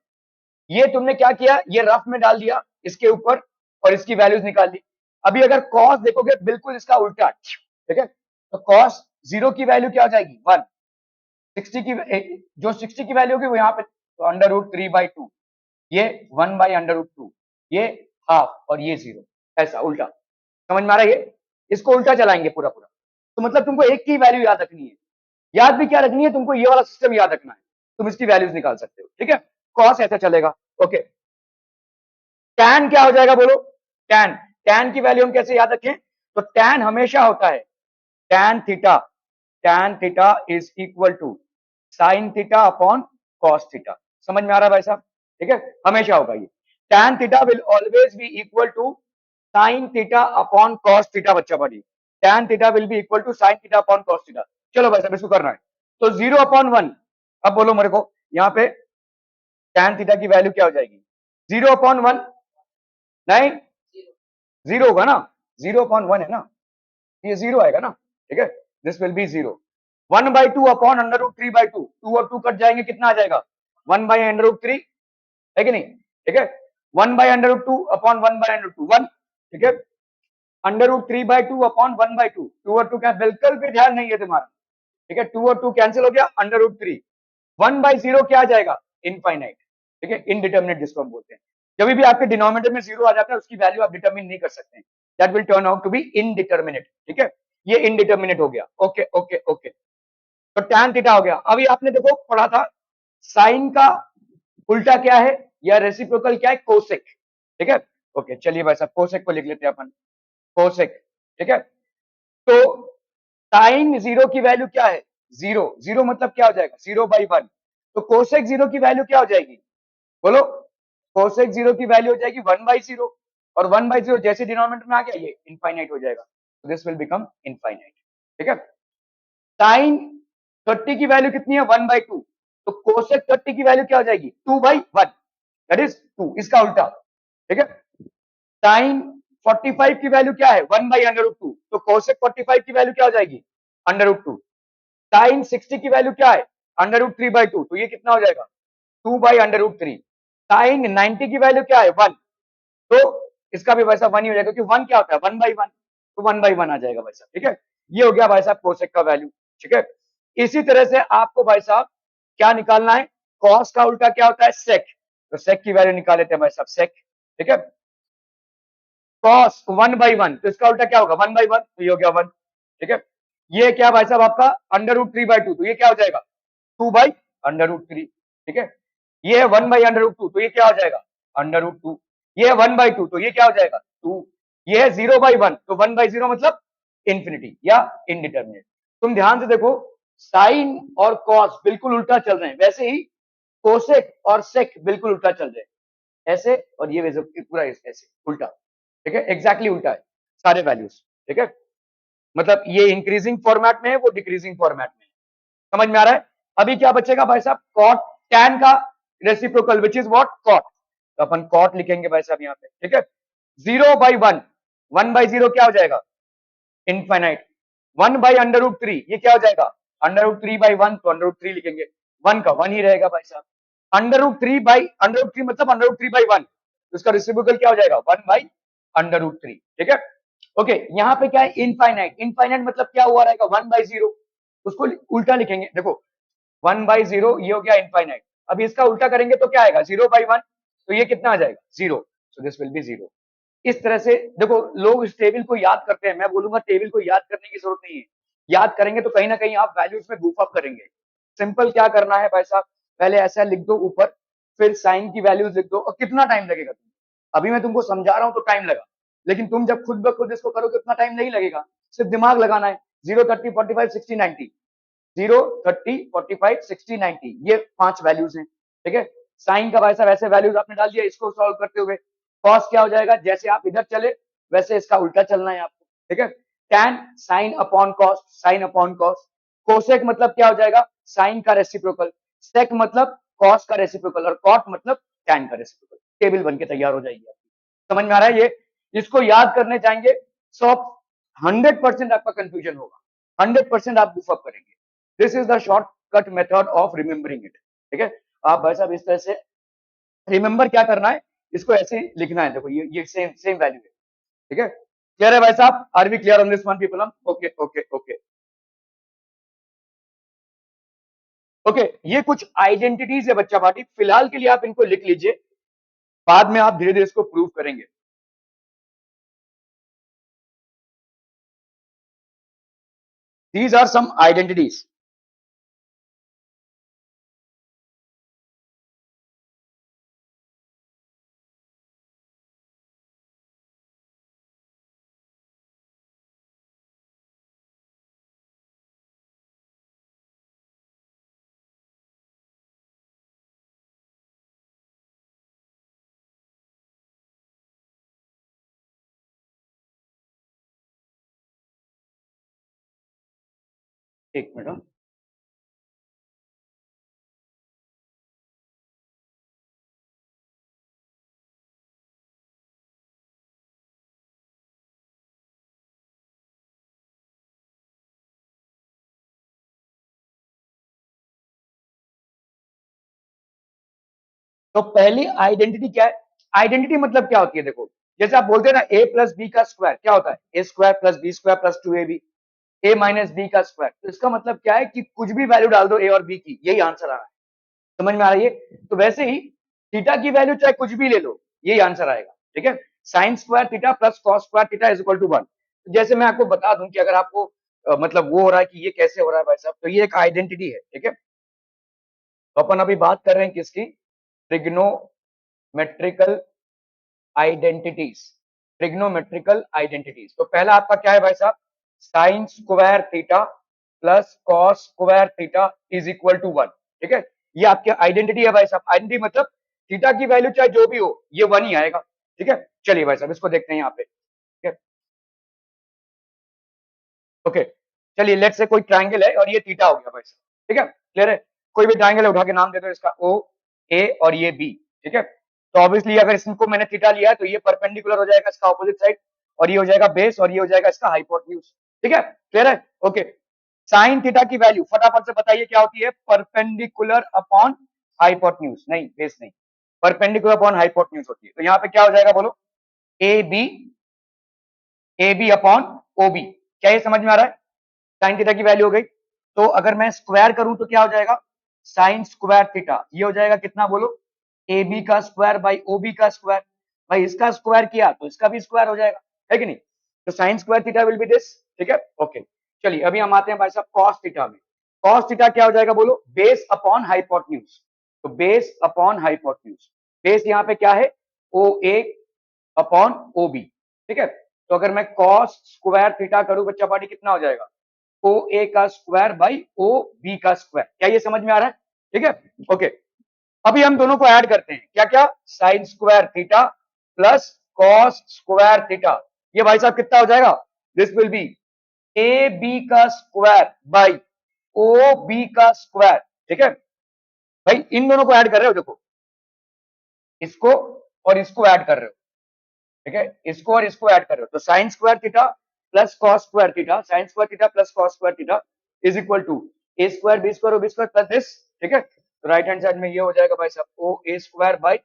ये तुमने क्या किया, ये रफ में डाल दिया इसके ऊपर और इसकी वैल्यूज निकाल ली। अभी अगर कॉस देखोगे बिल्कुल इसका उल्टा, ठीक है, तो कॉस 0 की वैल्यू क्या हो जाएगी 1, 60 की जो 60 की वैल्यू होगी वो यहाँ पे, तो √3/2, ये 1/√2, ये हाफ और ये 0, ऐसा उल्टा। समझ में आ रहा है? ये इसको उल्टा चलाएंगे पूरा पूरा। तो मतलब तुमको एक की वैल्यू याद रखनी है। याद भी क्या रखनी है तुमको, ये वाला सिस्टम याद रखना है, तुम इसकी वैल्यूज निकाल सकते हो। ठीक है, कॉस ऐसा चलेगा। ओके, टैन क्या हो जाएगा बोलो? टैन, टैन की वैल्यू हम कैसे याद रखें? तो टैन हमेशा होता है tan theta, tan theta is equal to sine theta upon cos theta. समझ में आ रहा है भाई साहब? ठीक है, हमेशा होगा ये। Tan theta will always be equal to sine theta upon cos theta. बच्चा पढ़ी, tan theta will be equal to sine theta upon cos theta. चलो भाई साहब इसको करना है, तो 0/1, अब बोलो मेरे को यहाँ पे टैन थीटा की वैल्यू क्या हो जाएगी? 0/1 नहीं, 0 होगा ना, 0/1 है ना, ये 0 आएगा ना। ठीक है, दिस विल बी 0। 1/2 अपॉन √3/2, 2 और 2 कट जाएंगे, कितना आ जाएगा 1/√3, है कि नहीं? ठीक है, 1/√2 अपॉन 1/√2 1, ठीक है, √3/2 अपॉन 1/2, 2 और 2 क्या, बिल्कुल भी ध्यान नहीं है तुम्हारा। ठीक है, 2 और 2 कैंसिल हो गया, √3, 1/0 क्या आ जाएगा इनफाइनाइट। ठीक है, इनडिटर्मिनेट जिसको हम बोलते हैं। जब भी आपके डिनोमिनेटर में 0 आ जाता है उसकी वैल्यू आप डिटरमिन नहीं कर सकते, that will turn out to be indeterminate. ठीक है, ये इनडिटर्मिनेट हो गया। ओके ओके ओके, तो टैन थीटा हो गया। अभी आपने देखो पढ़ा था साइन का उल्टा क्या है या रेसिप्रोकल क्या है, कोसेक। ठीक है, ओके, चलिए भाई साहब कोसेक को लिख लेते हैं अपन, कोसेक। ठीक है, तो साइन 0 की वैल्यू क्या है 0, 0 मतलब क्या हो जाएगा 0/1, तो कोसेक 0 की वैल्यू क्या हो जाएगी बोलो? कोसेक 0 की वैल्यू हो जाएगी 1/0, और 1/0 जैसे डिनोमिनेटर में आ गया ये इनफाइनाइट हो जाएगा, तो दिस विल बिकम इनफाइनाइट। ठीक है, साइन 30 की वैल्यू कितनी है 1/2, तो कोसेक 30 की वैल्यू क्या हो जाएगी 2/1, दैट इज 2, इसका उल्टा। ठीक है, साइन 45 की वैल्यू क्या है 1/√2, तो कोसेक 45 की वैल्यू क्या हो जाएगी √2। साइन 60 की वैल्यू क्या है √3/2, तो ये कितना हो जाएगा 2/√3। साइन 90 की वैल्यू क्या है 1, तो इसका भी वैसा 1 ही हो जाएगा, क्योंकि 1 क्या होता है 1/1, तो 1/1 आ जाएगा भाई साहब। ठीक है, ये हो गया भाई साहब कोसेक का वैल्यू। ठीक है, इसी तरह से आपको भाई साहब क्या निकालना है, कॉस का उल्टा क्या होता है सेक, तो सेक की वैल्यू निकाल लेते हैं भाई साहब सेक। ठीक है, कॉस 1/1, तो इसका उल्टा क्या होगा 1/1, तो ये हो गया 1। ठीक है, ये क्या भाई साहब आपका √3/2, तो ये क्या हो जाएगा 2/√3। ठीक है, ये है 1/√2, तो ये क्या हो जाएगा √2। ये है 1/2, तो ये क्या हो जाएगा 2। ये है 0/1, तो 1/0 मतलब इंफिनिटी या इनडिटर्मिनेट। तुम ध्यान से देखो, साइन और कॉस बिल्कुल उल्टा चल रहे हैं, वैसे ही कोसेक और सेक बिल्कुल उल्टा चल रहे हैं, ऐसे, और ये पूरा ऐसे उल्टा। ठीक है, एग्जैक्टली उल्टा है सारे वैल्यूज। ठीक है, मतलब ये इंक्रीजिंग फॉर्मेट में है, वो डिक्रीजिंग फॉर्मेट में है। समझ में आ रहा है? अभी क्या बचेगा भाई साहब, कॉट टैन का reciprocal which is what cot, तो अपन कॉट लिखेंगे भाई साहब यहाँ पे। ठीक है, 0/1, 1/0 क्या हो जाएगा इनफाइनाइट, 1/√3 ये क्या हो जाएगा √3/1, तो √3 लिखेंगे, 1 का 1 ही रहेगा भाई साहब। √3 मतलब √3/1, तो इसका रेसिप्रोकल क्या हो जाएगा 1/√3। ठीक है, ओके, यहाँ पे क्या है इनफाइनाइट, इनफाइनाइट मतलब क्या हुआ रहेगा 1/0, उसको उल्टा लिखेंगे। देखो 1/0 ये हो गया इनफाइनाइट, अभी इसका उल्टा करेंगे तो क्या आएगा 0/1, तो ये कितना आ जाएगा 0, सो दिस विल बी 0। इस तरह से देखो लोग इस टेबल को याद करते हैं, मैं बोलूंगा टेबल को याद करने की जरूरत नहीं है। याद करेंगे तो कहीं ना कहीं आप वैल्यूज में बूफ अप करेंगे। सिंपल क्या करना है भाई साहब, पहले ऐसा लिख दो ऊपर, फिर साइन की वैल्यूज लिख दो, और कितना टाइम लगेगा तुमको, अभी मैं तुमको समझा रहा हूं तो टाइम लगा, लेकिन तुम जब खुद ब खुद इसको करोगे उतना टाइम नहीं लगेगा, सिर्फ दिमाग लगाना है। 0, 30, 45, 60, 90, 0, 30, 45, 60, 90, ये 5 वैल्यूज हैं, ठीक है। साइन का भाई साहब ऐसे वैल्यूज आपने डाल दिया, इसको सॉल्व करते हुए कॉस क्या हो जाएगा, जैसे आप इधर चले वैसे इसका उल्टा चलना है आपको, ठीक है। Tan sine upon cos, sine upon cos. Cosec मतलब क्या हो जाएगा, साइन का रेसिप्रोकल। सेक मतलब कॉस का रेसिप्रोकल, और कॉट मतलब टैन का रेसिप्रोकल। टेबल बन के तैयार हो जाएगी आपकी। समझ में आ रहा है ये, इसको याद करने जाएंगे 100 100% आपका कंफ्यूजन होगा, 100% आप बुफअप करेंगे। This is the shortcut method of remembering it, ठीक है। आप भाई साहब इस तरह से रिमेंबर क्या करना है, इसको ऐसे लिखना है, देखो ये सेम सेम वैल्यू है, ठीक है। क्लियर है भाई साहब, are we clear on this one people? Okay okay okay okay. ये कुछ आइडेंटिटीज है बच्चा पार्टी, फिलहाल के लिए आप इनको लिख लीजिए, बाद में आप धीरे धीरे इसको प्रूव करेंगे। These are some identities. एक मिनट। तो पहली आइडेंटिटी क्या है, आइडेंटिटी मतलब क्या होती है, देखो जैसे आप बोलते हैं ना ए प्लस बी का स्क्वायर क्या होता है, A square plus B square plus 2ab, A minus B का स्क्वायर। तो इसका मतलब क्या है कि कुछ भी वैल्यू डाल दो ए और बी की, यही आंसर आ रहा है। समझ में आ रही है? तो वैसे ही थीटा की वैल्यू चाहे कुछ भी ले लो, यही आंसर आएगा, ठीक है। Sine square theta plus cos square theta is equal to 1। जैसे मैं आपको बता दूं कि अगर आपको मतलब वो हो रहा है कि ये कैसे हो रहा है भाई साहब, तो ये एक आइडेंटिटी है, ठीक है। तो अपन अभी बात कर रहे हैं किसकी, ट्रिग्नोमेट्रिकल आइडेंटिटीज, ट्रिग्नोमेट्रिकल आइडेंटिटीज। तो पहला आपका क्या है भाई साहब, sine square theta plus cos square theta is equal to 1, ठीक है। ये आपकी आइडेंटिटी है भाई साहब। आइडेंटिटी मतलब थीटा की वैल्यू चाहे जो भी हो ये 1 ही आएगा, ठीक है। चलिए भाई साहब इसको देखते हैं यहाँ पे, ठीक है। ओके, चलिए लेट से कोई ट्राइंगल है और ये थीटा हो गया भाई साहब, ठीक है। क्लियर है? कोई भी ट्राइंगल है, उठा के नाम दे दो इसका ओ ए और ये बी, ठीक है। तो ऑब्वियसली अगर इसको मैंने थीटा लिया है तो ये परपेंडिकुलर हो जाएगा इसका ऑपोजिट साइड, और ये हो जाएगा बेस, और ये हो जाएगा इसका हाइपोटेन्यूज, ठीक है। क्लियर है? ओके। साइन थीटा की वैल्यू फटाफट से बताइए क्या होती है, परपेंडिकुलर अपॉन हाइपोटेन्यूज, नहीं बेस नहीं, परपेंडिकुलर अपॉन हाइपोटेन्यूज होती है। तो यहाँ पे क्या हो जाएगा बोलो, A B upon O B. क्या ये समझ में आ रहा है? साइन थीटा की वैल्यू हो गई, तो अगर मैं स्क्वायर करूं तो क्या हो जाएगा, साइन स्क्वायर थीटा, ये हो जाएगा कितना बोलो, ए बी का स्क्वायर बाई ओ बी का स्क्वायर। भाई इसका स्क्वायर किया तो इसका भी स्क्वायर हो जाएगा, है कि नहीं। तो sine square theta will B this, ठीक है। ओके, चलिए अभी हम आते हैं भाई साहब कॉस थीटा में। कॉस थीटा क्या हो जाएगा बोलो, बेस अपॉन हाइपोटेन्यूज। तो बेस अपॉन हाइपोटेन्यूज, बेस यहाँ पे क्या है, O A upon O B, ठीक है। तो अगर मैं कॉस स्क्वायर थीटा करूं बच्चा पार्टी, कितना हो जाएगा, ओ ए का स्क्वायर बाई ओ बी का स्क्वायर। क्या ये समझ में आ रहा है? ठीक है, ओके। अभी हम दोनों को ऐड करते हैं, क्या क्या, sine square theta plus cos square theta, ये भाई साहब कितना हो जाएगा, this will be A B का स्क्वायर बाई ओ बी का स्क्वायर, ठीक है। भाई इन दोनों को ऐड कर रहे हो, देखो इसको और इसको ऐड कर रहे हो, ठीक है। इसको और इसको ऐड कर रहे हो, तो sine square theta plus cos square theta, sine square theta plus cos square theta is equal to A square B square O B square plus this, ठीक है। तो राइट हैंड साइड में ये हो जाएगा भाई साहब ओ ए स्क्वायर बाई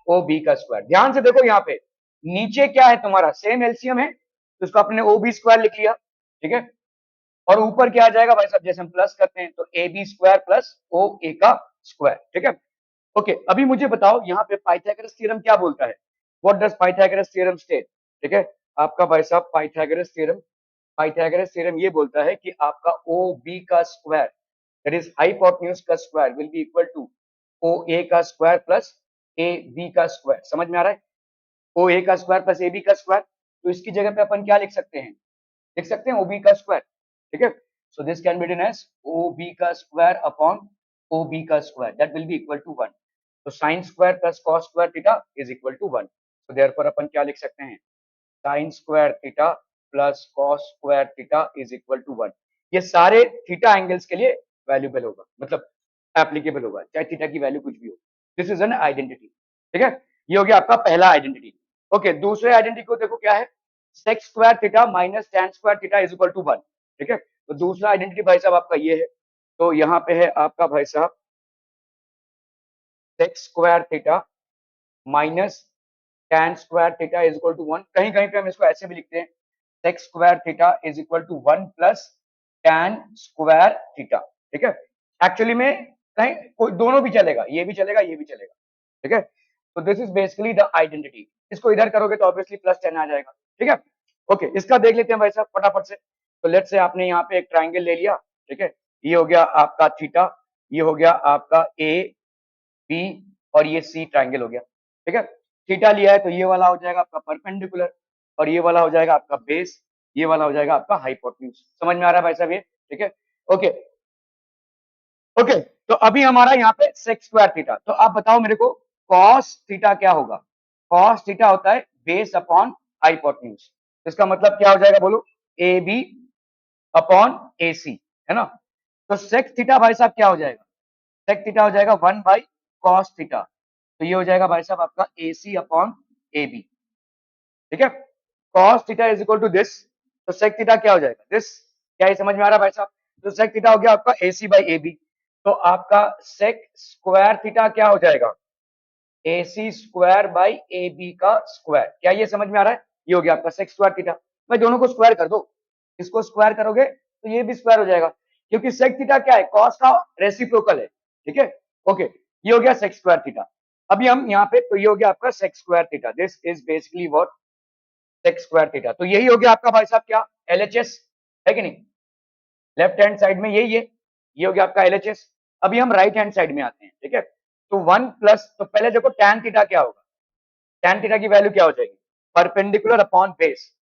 ओ बी का स्क्वायर। ध्यान से देखो यहाँ पे नीचे क्या है तुम्हारा, सेम एलसीएम है, तो इसको अपने ओ बी स्क्वायर लिख लिया, ठीक है। और ऊपर क्या आ जाएगा भाई साहब, जैसे हम प्लस करते हैं तो A B square plus O A का स्क्वायर, ठीक है। ओके, अभी मुझे बताओ यहाँ पे पाइथागोरस थ्योरम क्या बोलता है, what does Pythagoras theorem state. ठीक है। आपका भाई साहब पाइथागोरस थ्योरम ये बोलता है कि आपका ओ बी का स्क्वायर दैट इज हाइपोटेन्यूज का square will be equal to O A का स्क्वायर प्लस ए बी का स्क्वायर। समझ में आ रहा है? ओ ए का स्क्वायर प्लस ए बी का स्क्वायर। तो इसकी जगह पे अपन क्या लिख सकते हैं? लिख सकते हैं ओ बी का स्क्वायर। ठीक है। So this can be written as O B का स्क्वायर अपॉन ओ बी का square that will be equal to 1। तो sine square plus cos square theta is equal to 1। तो देयरफॉर अपन क्या लिख सकते हैं? Sine square theta plus cos square theta is equal to 1। ये सारे थीटा एंगल्स के लिए वैल्यूबल होगा, मतलब एप्लीकेबल होगा, चाहे थीटा की वैल्यू कुछ भी हो। This is an identity. ठीक है। ये हो गया आपका पहला आइडेंटिटी। ओके, दूसरे आइडेंटिटी को देखो क्या है? Sec square theta minus tan square theta is equal to 1। ठीक है। तो दूसरा आइडेंटिटी भाई साहब आपका ये है। तो यहाँ पे है आपका भाई साहब sec square theta minus tan square theta is equal to 1। कहीं कहीं पे हम इसको ऐसे भी लिखते हैं sec square theta is equal to 1 plus tan square theta. ठीक है। एक्चुअली में कहीं कोई दोनों भी चलेगा, ये भी चलेगा, ये भी चलेगा। ठीक है। तो this is basically the identity. इसको इधर करोगे तो ऑब्वियसली प्लस 10 आ जाएगा। ठीक है। ओके, इसका देख लेते हैं भाई साहब फटाफट से। तो लेट्स से आपने यहाँ पे एक ट्राइंगल ले लिया। ठीक है। ये हो गया आपका थीटा, ये हो गया आपका ए बी और ये सी ट्राइंगल हो गया। ठीक है। थीटा लिया है तो ये वाला हो जाएगा आपका परपेंडिकुलर और ये वाला हो जाएगा आपका बेस, ये वाला हो जाएगा आपका हाइपोटेन्यूज। समझ में आ रहा है भाई साहब ये? ठीक है। Okay okay. तो अभी हमारा यहाँ पे सेक्स स्क्वायर थीटा। तो आप बताओ मेरे को कॉस थीटा क्या होगा? कॉस थीटा होता है बेस अपॉन हाइपोटेन्यूज। इसका मतलब क्या हो जाएगा बोलो? ए बी अपॉन ए सी, है ना? तो सेक्स थीटा भाई साहब क्या हो जाएगा? सेक थीटा हो जाएगा 1 बाई कॉस थीटा। तो ये हो जाएगा भाई साहब आपका A C upon A B. ठीक है। Cos theta is equal to this. तो सेक थीटा क्या हो जाएगा? दिस। क्या ये समझ में आ रहा है भाई साहब? तो सेक थीटा हो गया आपका A C by A B. तो आपका सेक स्क्वायर थीटा क्या हो जाएगा? ए C square by A B का स्क्वायर। क्या ये समझ में आ रहा है? ये हो गया आपका सेक स्क्वायर थीटा। भाई दोनों को स्क्वायर कर दो, इसको स्क्वायर करोगे तो ये भी स्क्वायर हो जाएगा, क्योंकि सेक थीटा क्या है? कॉस का रेसिप्रोकल है। ठीक है। ओके, ये हो गया सेक स्क्वायर थीटा। अभी हम यहाँ पे, तो ये हो गया आपका sec square theta. This is basically what? Sec square theta. तो यही हो गया आपका भाई साहब क्या? एलएचएस, है कि नहीं? लेफ्ट हैंड साइड में यही है, ये हो गया आपका एलएचएस। अभी हम राइट हैंड साइड में आते हैं। ठीक है। तो 1 प्लस, तो पहले देखो tan थीटा क्या होगा? tan थीटा की वैल्यू क्या हो जाएगी? Perpendicular upon base,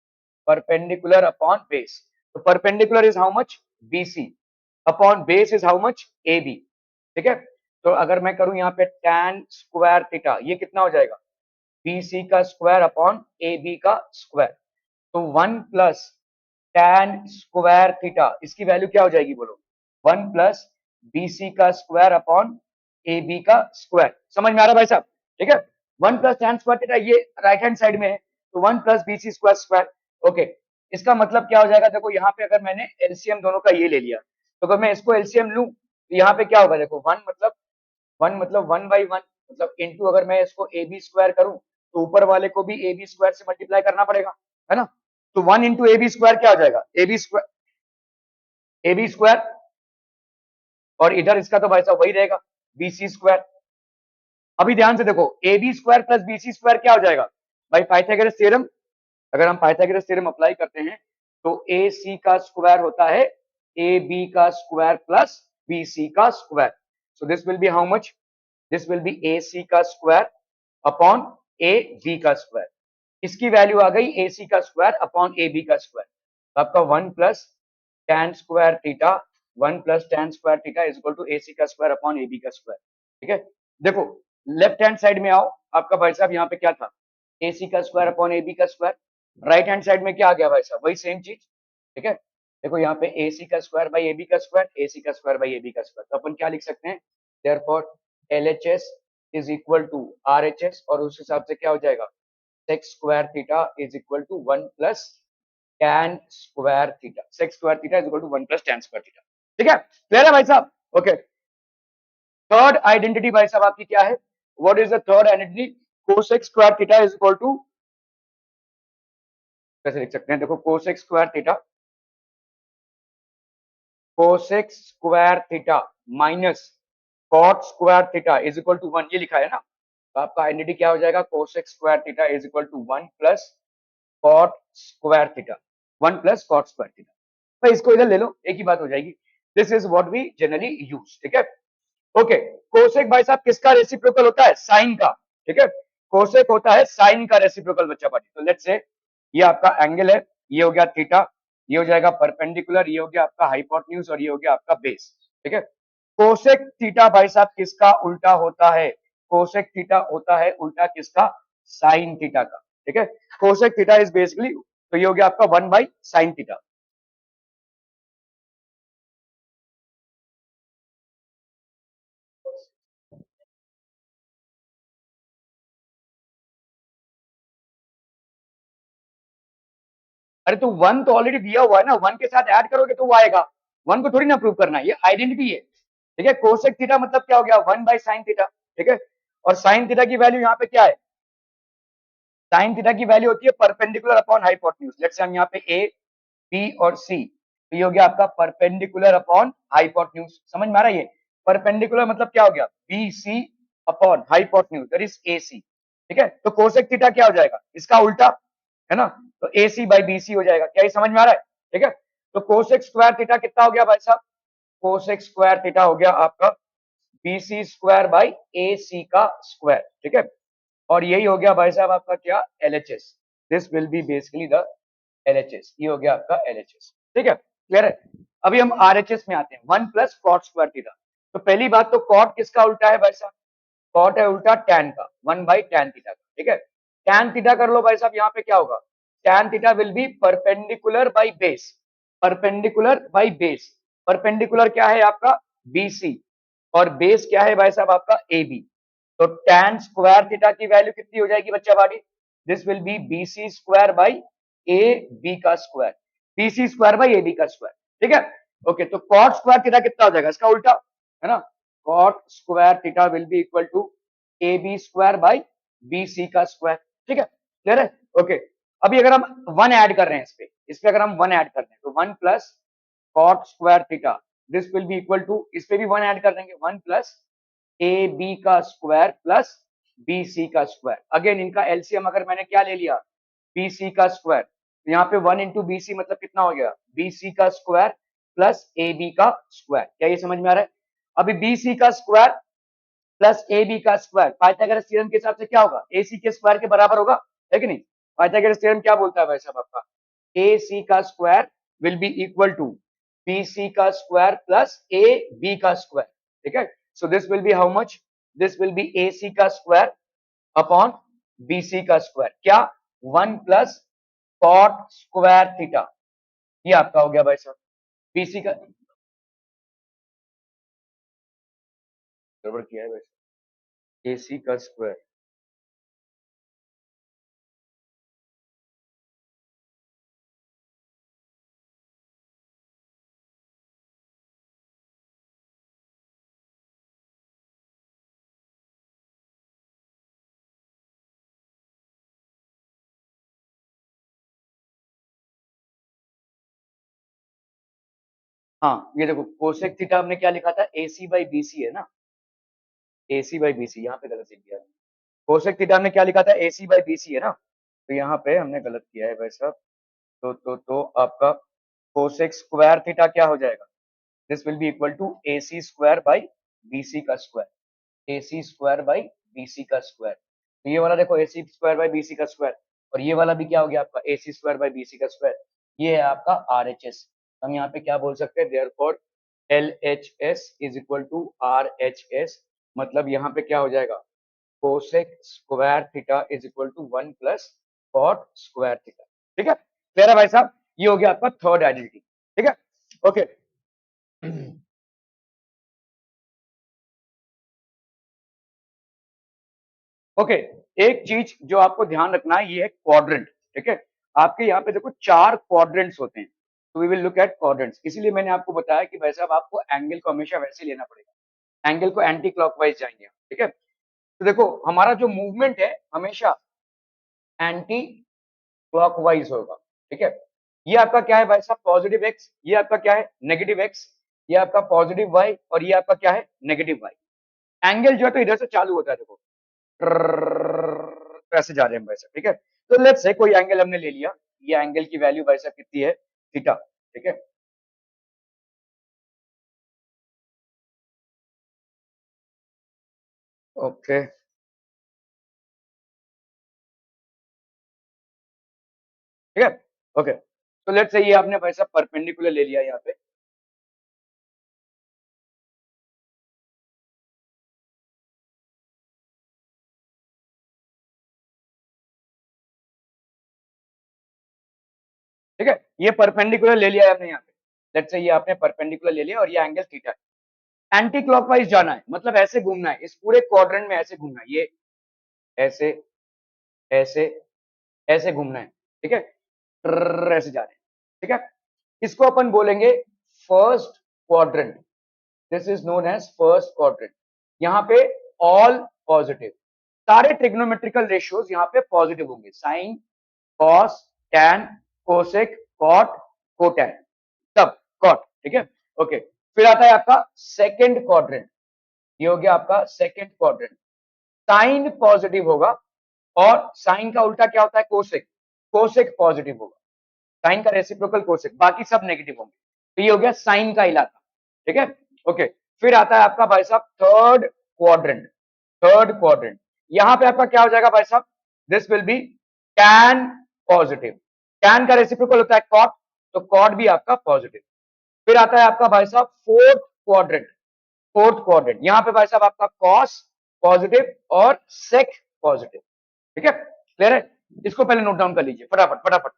perpendicular upon base. तो perpendicular is how much? BC upon base is how much? AB। ठीक है। तो अगर मैं करूं यहाँ पे tan स्क्वायर थीटा, ये कितना हो जाएगा? BC का स्क्वायर अपॉन AB का स्क्वायर। तो 1 प्लस tan स्क्वायर थीटा, इसकी वैल्यू क्या हो जाएगी बोलो? 1 प्लस BC का स्क्वायर अपॉन AB का स्क्वायर। समझ में आ रहा है भाई साहब? ठीक है। 1 प्लस tan स्क्वायर थीटा ये राइट हैंड साइड में है, तो 1 plus BC square square. Okay, इसका मतलब क्या हो जाएगा? देखो यहाँ पे अगर मैंने एलसीएम दोनों का ये ले लिया, तो अगर मैं इसको एलसीएम लूं तो यहाँ पे क्या होगा? देखो 1 बाई 1 मतलब इनटू, अगर मैं इसको ए बी स्क्वायर करूं तो ऊपर वाले को भी ए बी स्क्वायर से मल्टीप्लाई करना पड़ेगा, है ना? तो 1 इंटू ए बी स्क्वायर क्या हो जाएगा? ए बी स्क्वायर, और इधर इसका तो भाई साहब वही रहेगा, बी सी स्क्वायर। अभी ध्यान से देखो, A B square plus B C square क्या हो जाएगा भाई? Pythagoras theorem. अगर हम पाइथागोरस थ्योरम अप्लाई करते हैं तो ए सी का स्क्वायर होता है ए बी का स्क्वायर प्लस बी सी का square. So this will be how much? This will be A C का स्क्वायर अपॉन ए बी का स्क्वायर। इसकी वैल्यू आ गई ए सी का स्क्वायर अपॉन ए बी का स्क्वायर। तो आपका 1 plus tan square theta, 1 plus tan square theta is equal to A C का स्क्वायर अपॉन ए बी का स्क्वायर। ठीक है। देखो लेफ्ट हैंड साइड में आओ, आपका भाई साहब यहाँ पे क्या था? ए सी का स्क्वायर अपॉन ए बी का स्क्वायर। राइट हैंड साइड में क्या आ गया भाई साहब? वही सेम चीज। ठीक है। देखो यहाँ पे ए सी का स्क्वायर बाई ए बी का स्क्वायर, ए सी का स्क्वायर बाई ए बी का स्क्वायर। तो अपन क्या लिख सकते हैं? Therefore LHS is equal to RHS, और उस हिसाब से क्या हो जाएगा? Sec square theta is equal to 1 plus tan square theta. Sec square theta is equal to 1 plus tan square theta. ठीक है, क्लियर है भाई साहब? ओके। थर्ड आइडेंटिटी भाई साहब आपकी क्या है? What is the third identity? Cosec square theta is equal to, कैसे लिख सकते हैं? देखो cosec square theta, cosec square theta minus cot square theta is equal to 1, ये लिखा है ना? तो आपका आइडेंटिटी क्या हो जाएगा? Cosec square theta is equal to 1 plus cot square theta, 1 plus cot square theta. भाई इसको इधर ले लो, एक ही बात हो जाएगी। This is what we generally use, ठीक है। ओके, कोसेक भाई साहब किसका रेसिप्रोकल होता है? साइन का, ठीक है। कोसेक होता है साइन का रेसिप्रोकल बच्चा पार्टी। तो लेट्स से ये आपका एंगल है, ये हो गया थीटा, ये हो जाएगा परपेंडिकुलर, ये हो गया आपका हाइपोटेन्यूज और ये हो गया आपका बेस, ठीक है। कोसेक थीटा भाई साहब किसका उल्टा होता है? कोसेक थीटा होता है उल्टा किसका? साइन थीटा का, ठीक है। कोसेक थीटा इज बेसिकली, तो ये हो गया आपका 1 बाई साइन थीटा। अरे तो 1 तो ऑलरेडी दिया हुआ है ना, 1 के साथ ऐड करोगे तो वो आएगा। 1 को थोड़ी ना प्रूव करना है, ये आइडेंटिटी है, ठीक है। कोसेक थीटा मतलब क्या हो गया? 1 बाई साइन थीटा, ठीक है। और साइन थीटा की वैल्यू यहाँ पे क्या है? साइन थीटा की वैल्यू होती है perpendicular upon hypotenuse. Let's say हम यहाँ पे ए, बी और सी, तो ये हो गया आपका परपेंडिकुलर अपॉन हाइपोटेन्यूज। समझ में आ रहा है? ये परपेंडिकुलर मतलब क्या हो गया? B C upon hypotenuse, that is A C, ठीक है। तो कोसेक थीटा क्या हो जाएगा? इसका उल्टा, है ना। तो ए सी बाई बी सी हो जाएगा। क्या ये समझ में आ रहा है? ठीक है। तो कोसेक स्क्वायर थीटा कितना हो गया भाई साहब? कोसेक स्क्वायर थीटा हो गया आपका B C square by A C का स्क्वायर, ठीक है। और यही हो गया भाई साहब आपका क्या? LHS. This will B basically the LHS. ये हो गया आपका एलएचएस, ठीक है। क्लियर है? अभी हम आरएचएस में आते हैं, 1 प्लस कॉट स्क्वायर थीटा। तो पहली बात तो कॉट किसका उल्टा है भाई साहब? कॉट है उल्टा टैन का, 1 बाई टैन थीटा का, ठीक है। टैन थीटा कर लो भाई साहब, यहाँ पे क्या होगा? Tan theta will B perpendicular by base, perpendicular by base. Perpendicular क्या है आपका? बीसी, और बेस क्या है भाई साहब आपका? A B. तो tan स्क्वायर थीटा की वैल्यू कितनी हो जाएगी बच्चा बाड़ी? This will be B C square by A B का square, B C square by A B का स्क्वायर, ठीक है। ओके, तो कॉट स्क्वायर थीटा कितना हो जाएगा? इसका उल्टा, है ना। Cot square theta will be equal to A B square by B C का स्क्वायर, ठीक है। क्लियर है? ओके, अभी अगर हम 1 ऐड कर रहे हैं इस पे अगर हम 1 ऐड कर रहे हैं तो 1 plus cot square theta, this will be equal to, इस पे भी 1 ऐड कर देंगे, 1 प्लस ए बी का स्क्वायर प्लस बी सी का स्क्वायर। अगेन इनका एलसीएम अगर मैंने क्या ले लिया? बी सी का स्क्वायर, तो यहाँ पे 1 इंटू बी सी मतलब कितना हो गया? बी सी का स्क्वायर प्लस ए बी का स्क्वायर। क्या ये समझ में आ रहा है? अभी बी सी का स्क्वायर प्लस ए बी का स्क्वायर पाइथागोरस थ्योरम के हिसाब से क्या होगा? ए सी के स्क्वायर के बराबर होगा, है कि नहीं? पाइथागोरस थ्योरम क्या बोलता है भाई साहब आपका? ए सी का square will be equal to B C का स्क्वायर प्लस ए बी का स्क्वायर, ठीक है। So this will be how much? This will be A C का स्क्वायर अपॉन बी सी का स्क्वायर, क्या? 1 प्लस कॉट स्क्वायर थीटा, ये आपका हो गया भाई साहब बी सी का। गड़बड़ किया है भाई साहब, ए सी का स्क्वायर। हाँ, ये देखो कोसेक थीटा हमने क्या लिखा था? ए सी बाई बी सी है ना, ए सी बाई बी सी, यहाँ पे गलत लिख दिया। कोसेक थीटा हमने क्या लिखा था? ए सी बाई बी सी है ना, तो यहाँ पे हमने गलत किया है भाई साहब। तो आपका कोसेक स्क्वायर थीटा क्या हो जाएगा? This will be equal to A C square by B C का square, A C square by B C का स्क्वायर। तो ये वाला देखो A C square by B C का स्क्वायर, और ये वाला भी क्या हो गया आपका? A C square by B C का स्क्वायर। ये है आपका आर एच एस। हम यहाँ पे क्या बोल सकते हैं? Therefore L H S is equal to R H S, मतलब यहाँ पे क्या हो जाएगा? Cosec square theta is equal to 1 plus cot square theta, ठीक है। क्लियर है भाई साहब? ये हो गया आपका थर्ड आइडेंटिटी, ठीक है। ओके ओके, एक चीज जो आपको ध्यान रखना है, ये है क्वाड्रेंट, ठीक है। आपके यहाँ पे देखो 4 क्वाड्रेंट्स होते हैं, तो we will look at quadrants. इसीलिए मैंने आपको बताया कि भाई साहब आपको एंगल को हमेशा वैसे लेना पड़ेगा, एंगल को एंटी क्लॉकवाइज जाएंगे, ठीक है। तो देखो हमारा जो मूवमेंट है हमेशा एंटी क्लॉकवाइज होगा, ठीक है। ये आपका क्या है भाई साहब? पॉजिटिव एक्स, ये आपका क्या है? नेगेटिव एक्स, ये आपका पॉजिटिव वाई, और ये आपका क्या है? Negative Y. एंगल जो है तो इधर से चालू होता है, देखो ऐसे जा रहे हैं भाई साहब, ठीक है। तो लेट्स से कोई एंगल हमने ले लिया, ये एंगल की वैल्यू भाई साहब कितनी है, थीटा, ठीक है। ओके, ठीक है, ओके। तो लेट्स से ये आपने भाई साहब परपेंडिकुलर ले लिया यहाँ पे, ठीक है, ये परपेंडिकुलर ले लिया है हमने यहाँ पे। लेट्स से ये आपने परपेंडिकुलर ले लिया और ये एंगल थीटा है। एंटी क्लॉकवाइज जाना है, मतलब ऐसे घूमना है, इस पूरे क्वाड्रेंट में ऐसे घूमना है, ये ऐसे ऐसे ऐसे घूमना है, ठीक है, ऐसे जा रहे हैं, ठीक है। इसको अपन बोलेंगे first quadrant, this is known as first quadrant. यहाँ पे ऑल पॉजिटिव, सारे ट्रिग्नोमेट्रिकल रेशियोज यहाँ पे पॉजिटिव होंगे, sine, cos, tan, cosec, cot, cotan, सब कॉट, ठीक है, ओके। फिर आता है आपका सेकेंड क्वाड्रेंट, ये हो गया आपका सेकेंड क्वाड्रेंट। साइन पॉजिटिव होगा और साइन का उल्टा क्या होता है, कोसेक, कोसेक पॉजिटिव होगा, साइन का रेसिप्रोकल कोसेक, बाकी सब नेगेटिव होंगे। तो ये हो गया साइन का इलाका, ठीक है, ओके। फिर आता है आपका भाई साहब थर्ड क्वाड्रेंट, थर्ड क्वाड्रेंट, यहां पे आपका क्या हो जाएगा भाई साहब, this will B tan positive, tan का रेसिप्रोकल होता है कॉट, तो कॉट भी आपका पॉजिटिव। फिर आता है आपका भाई साहब फोर्थ क्वाड्रेंट, फोर्थ क्वाड्रेंट, यहां पे भाई साहब आपका कॉस पॉजिटिव और सेक पॉजिटिव, ठीक है, क्लियर है। इसको पहले नोट डाउन कर लीजिए फटाफट फटाफट।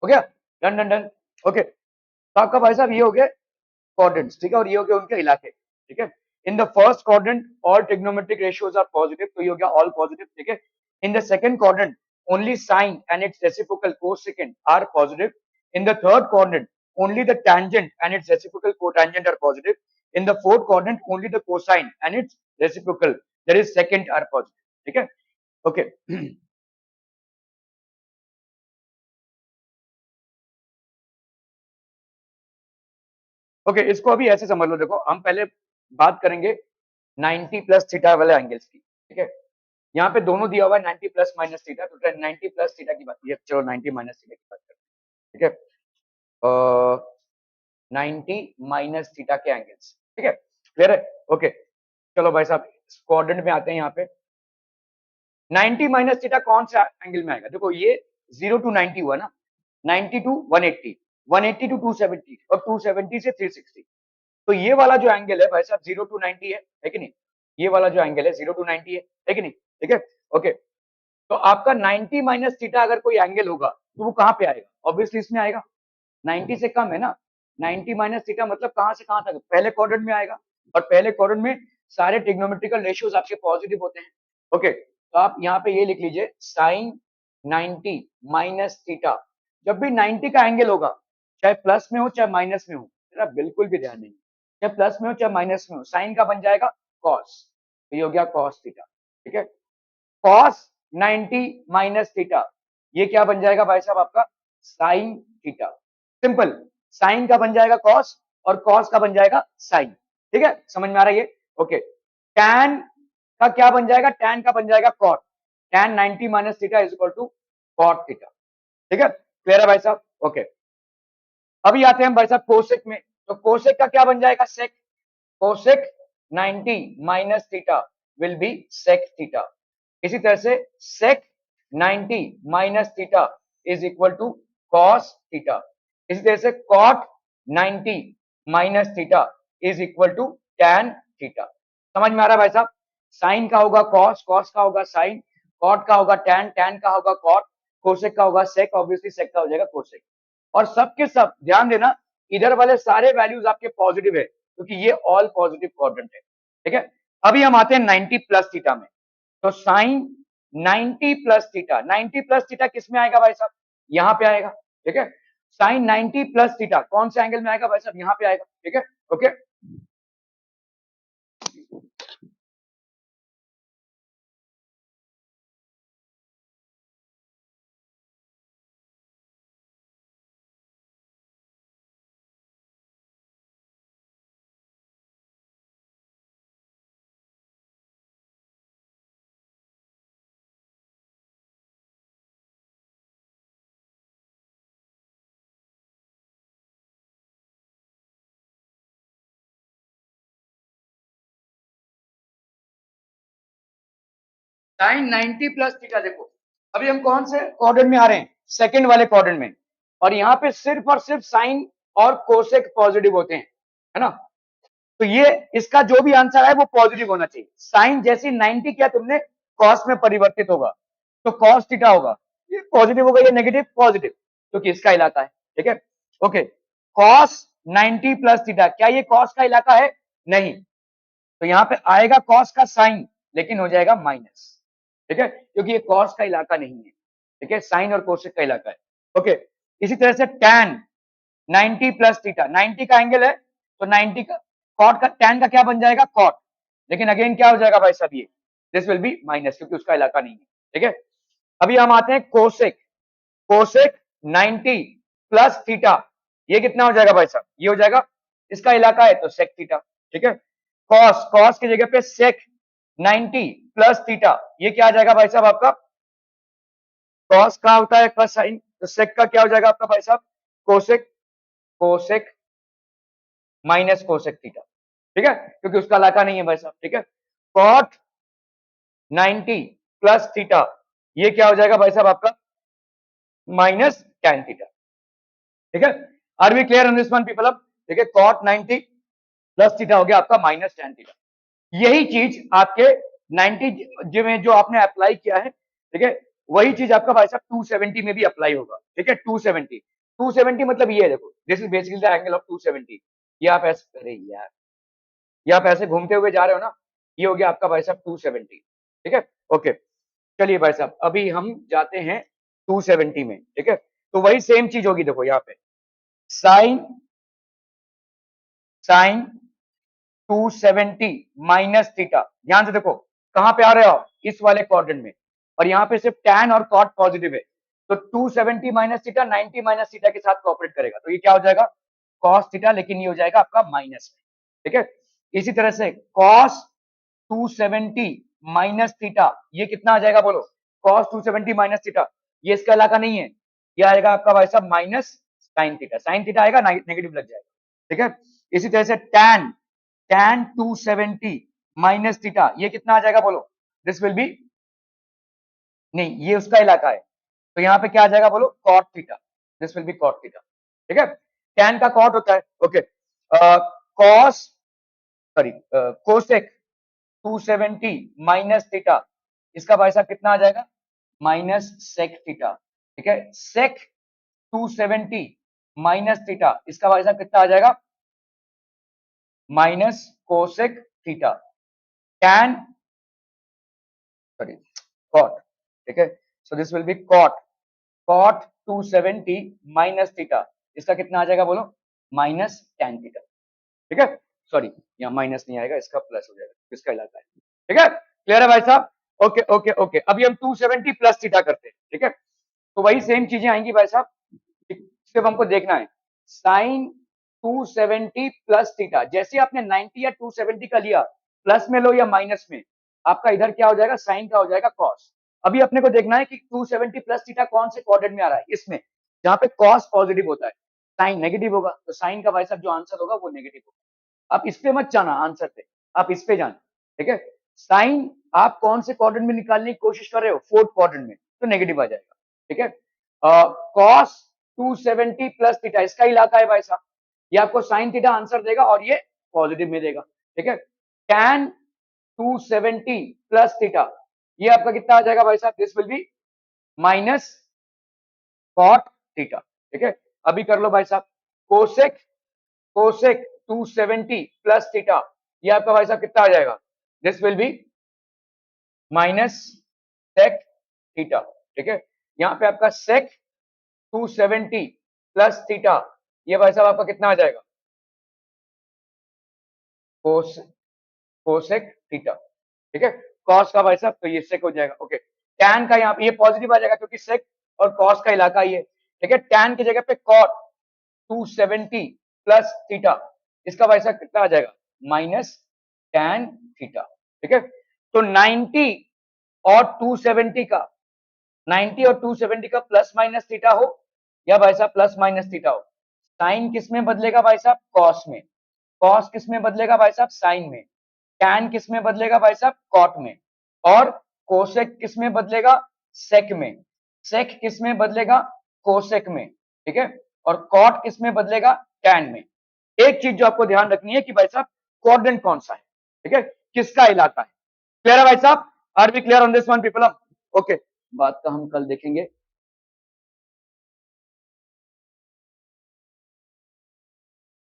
हो गया, डन डन डन, ओके। तो आपका भाई साहब ये हो गया क्वाड्रेंट्स, ठीक है, और ये हो गया उनके इलाके, ठीक है। In the first quadrant all trigonometric ratios are positive, तो ये हो गया ऑल पॉजिटिव, ठीक है। In the second quadrant only sine and its reciprocal cosecant are positive. In the third quadrant only the tangent and its reciprocal cotangent are positive. In the fourth quadrant, only the cosine and its reciprocal, that is secant, are positive. ठीक है, okay okay इसको अभी ऐसे समझ लो, देखो हम पहले बात करेंगे 90 प्लस थीटा वाले एंगल्स की, ठीक है। यहाँ पे दोनों दिया हुआ है 90 प्लस माइनस थीटा, तो 90 प्लस थीटा की बात, ये चलो 90 माइनस थीटा की बात करते हैं, ठीक है। 90 माइनस थीटा के एंगल्स, ठीक है, क्लियर है, ओके। चलो भाई साहब क्वाड्रेंट में आते हैं। यहाँ पे 90 माइनस थीटा कौन सा एंगल में आएगा, देखो ये 0 टू 90 हुआ ना, 90 टू 180, 180 टू 270 और 270 से 360, तो ये वाला जो एंगल है भाई साहब 0 टू 90 है कि नहीं, ये वाला जो एंगल है 0 टू 90 है कि नहीं, ठीक है, ओके। तो आपका 90 माइनस थीटा अगर कोई एंगल होगा तो वो कहाँ पे आएगा, ऑब्वियसली इसमें आएगा, 90 से कम है ना, 90 माइनस थीटा मतलब कहां से कहां तक, पहले क्वाड्रेंट में आएगा, और पहले क्वाड्रेंट में सारे ट्रिग्नोमेट्रिकल रेशियोज आपके पॉजिटिव होते हैं, ओके। तो आप यहाँ पे ये लिख लीजिए साइन 90 माइनस थीटा, जब भी 90 का एंगल होगा, चाहे प्लस में हो चाहे माइनस में हो, तेरा बिल्कुल भी ध्यान नहीं, चाहे प्लस में हो चाहे माइनस में हो, साइन का बन जाएगा कॉस, तो ये हो गया कॉस थीटा, ठीक है। कॉस 90 माइनस थीटा, ये क्या बन जाएगा भाई साहब आपका साइन थीटा, सिंपल, साइन का बन जाएगा कॉस और कॉस का बन जाएगा साइन, ठीक है, समझ में आ रहा है ये, ओके। टैन का क्या बन जाएगा, टैन का बन जाएगा cot, tan 90 minus theta is equal to cot theta, ठीक है, क्लियर है भाई साहब, ओके। अभी आते हैं हम भाई साहब कोसेक में, तो कोसेक का क्या बन जाएगा sec, cosec 90 minus theta will be sec theta, इसी तरह से sec 90 minus theta is equal to cos theta, इसी तरह से cot 90 minus theta is equal to tan theta, समझ में आ रहा है भाई साहब, साइन का होगा cos, cos का होगा साइन, cot का होगा tan, tan का होगा cot, कोसेक का होगा sec, ऑब्वियसली sec का हो जाएगा कोसेक, और सबके सब ध्यान देना इधर वाले सारे वैल्यूज आपके पॉजिटिव है क्योंकि ये ऑल पॉजिटिव क्वाड्रेंट है, ठीक है। अभी हम आते हैं 90 प्लस थीटा में, तो sine 90 plus theta, 90 plus theta किस में आएगा भाई साहब, यहां पे आएगा, ठीक है। साइन 90 प्लस थीटा कौन से एंगल में आएगा भाई साहब, यहां पे आएगा, ठीक है, ओके। साइन 90 प्लस थीटा, देखो अभी हम कौन से क्वाड्रेंट में आ रहे हैं, सेकंड वाले क्वाड्रेंट में, और यहाँ पे सिर्फ और सिर्फ साइन और कोसेक पॉजिटिव होते हैं, है ना, तो ये इसका जो भी आंसर है वो पॉजिटिव होना चाहिए, साइन जैसी 90 किया तुमने कॉस में परिवर्तित होगा, तो कॉस थीटा होगा, ये पॉजिटिव होगा, ये नेगेटिव पॉजिटिव, क्योंकि इसका इलाका है, ठीक है, ओके। कॉस 90 प्लस थीटा, क्या ये कॉस का इलाका है, नहीं, तो यहाँ पे आएगा कॉस का साइन लेकिन हो जाएगा माइनस, ठीक है, क्योंकि ये कॉस का इलाका नहीं है, ठीक है, साइन और कोसेक का इलाका है, ओके। इसी तरह से टैन 90 प्लस थीटा, 90 का एंगल है तो 90 का कॉट का टैन का क्या बन जाएगा कॉट, लेकिन अगेन क्या हो जाएगा भाई साहब, ये दिस विल बी माइनस क्योंकि उसका इलाका नहीं है, ठीक है। अभी हम आते हैं कोसेक, कोसेक 90 प्लस थीटा, ये कितना हो जाएगा भाई साहब, ये हो जाएगा, इसका इलाका है तो सेक थीटा, ठीक है। कॉस, कॉस की जगह पे सेक 90 प्लस थीटा, ये क्या आ जाएगा भाई साहब आपका, कॉस का होता है प्लस साइन, तो सेक का क्या हो जाएगा आपका भाई साहब cosec, cosec minus cosec theta, ठीक है, क्योंकि उसका इलाका नहीं है भाई साहब, ठीक है। कॉट 90 प्लस थीटा, ये क्या हो जाएगा भाई साहब आपका माइनस टैन थीटा, ठीक है। Are we clear on this one people, अब ठीक है, कॉट 90 प्लस थीटा हो गया आपका माइनस टैन थीटा, यही चीज आपके 90 जो आपने अप्लाई किया है, ठीक है, वही चीज आपका भाई साहब 270 में भी अप्लाई होगा, ठीक है, 270, 270 मतलब ये देखो, this is basically the angle of 270, ये आप ऐसे, अरे यार ये आप ऐसे घूमते हुए जा रहे हो ना, ये हो गया आपका भाई साहब 270, ठीक है, ओके। चलिए भाई साहब अभी हम जाते हैं 270 में, ठीक है, तो वही सेम चीज होगी, देखो यहाँ पे साइन 270 माइनस थीटा। ध्यान से देखो कहां पे आ रहे हो, इस वाले क्वाड्रेंट में, और यहाँ पे सिर्फ tan और cot पॉजिटिव है, तो 270 माइनस थीटा 90 माइनस थीटा के साथ कोऑपरेट करेगा, तो ये क्या हो जाएगा cos थीटा, लेकिन ये हो जाएगा आपका माइनस में। ठीक है, इसी तरह से cos 270 माइनस थीटा, ये कितना आ जाएगा बोलो, cos 270 माइनस थीटा, ये इसका इलाका नहीं है, ये आएगा आपका भाई साहब minus sine theta, sine theta आएगा नेगेटिव लग जाएगा। ठीक है, इसी तरह से tan 270 माइनस थीटा, ये कितना आ जाएगा बोलो, दिस विल बी, नहीं ये उसका इलाका है, तो यहाँ पे क्या आ जाएगा बोलो cot theta, this will B cot theta. ठीक है, tan का cot होता है, okay, cos sorry cosec 270 minus theta, इसका भाई साहब कितना आ जाएगा माइनस सेक थीटा। ठीक है, सेक 270 माइनस थीटा, इसका भाई साहब कितना आ जाएगा minus cosec theta. tan sorry cot, ठीक है, so this will B cot 270 minus theta, इसका कितना आ जाएगा बोलो माइनस tan थीटा। ठीक है, सॉरी यहाँ माइनस नहीं आएगा, इसका प्लस हो जाएगा, इसका इलाका है। ठीक है, क्लियर है भाई साहब, ओके ओके ओके, अभी हम 270 प्लस थीटा करते हैं। ठीक है, तो वही सेम चीजें आएंगी भाई साहब, सिर्फ हमको देखना है साइन 270 प्लस थीटा, जैसे आपने 90 या 270 का लिया, प्लस में लो या माइनस में, आपका इधर क्या हो जाएगा साइन का हो जाएगा कॉस। अभी अपने को देखना है कि 270 प्लस थीटा कौन से क्वाड्रेंट में आ रहा है, इसमें जहां पे कॉस पॉजिटिव होता है, साइन नेगेटिव होगा, तो साइन का भाई साहब जो आंसर होगा वो नेगेटिव होगा। आप इस पे मत जाना आंसर पे, आप इस पे जाना। ठीक है, साइन आप कौन से क्वाड्रेंट में निकालने की कोशिश कर रहे हो, फोर्थ क्वाड्रेंट में, तो नेगेटिव आ जाएगा। ठीक है, कॉस 270 प्लस थीटा, इसका इलाका है भाई साहब, ये आपको साइन थीटा आंसर देगा और ये पॉजिटिव में देगा। ठीक है, tan 270 प्लस थीटा, ये आपका कितना आ जाएगा भाई साहब, this will be minus cot theta. ठीक है, अभी कर लो भाई साहब, कोसेक कोसेक 270 प्लस थीटा, ये आपका भाई साहब कितना आ जाएगा, this will be minus sec theta. ठीक है, यहाँ पे आपका सेक 270 प्लस थीटा, ये भाई साहब आपका कितना आ जाएगा कोसेक थीटा। ठीक है, कॉस का भाई साहब तो ये सेक हो जाएगा। ओके, टैन का यहाँ पे ये पॉजिटिव आ जाएगा क्योंकि सेक और कॉस का इलाका ही है। ठीक है, टैन की जगह पे कॉट 270 प्लस थीटा, इसका भाई साहब कितना आ जाएगा माइनस टैन थीटा। ठीक है, तो 90 और 270 का 90 और 270 का प्लस माइनस थीटा हो या भाई साहब प्लस माइनस थीटा हो, साइन किस में बदलेगा भाई साहब कॉस में, कॉस किस में बदलेगा भाई साहब साइन में, टैन किस में बदलेगा भाई साहब कॉट में, और कोसेक किस में बदलेगा सेक में, सेक किस में बदलेगा कोसेक में। ठीक है, और कॉट किस में बदलेगा टैन में। एक चीज जो आपको ध्यान रखनी है कि भाई साहब क्वाड्रेंट कौन सा है, ठीक है, किसका इलाका है। क्लियर है भाई साहब, are we clear on this one people? Okay, बात तो हम कल देखेंगे।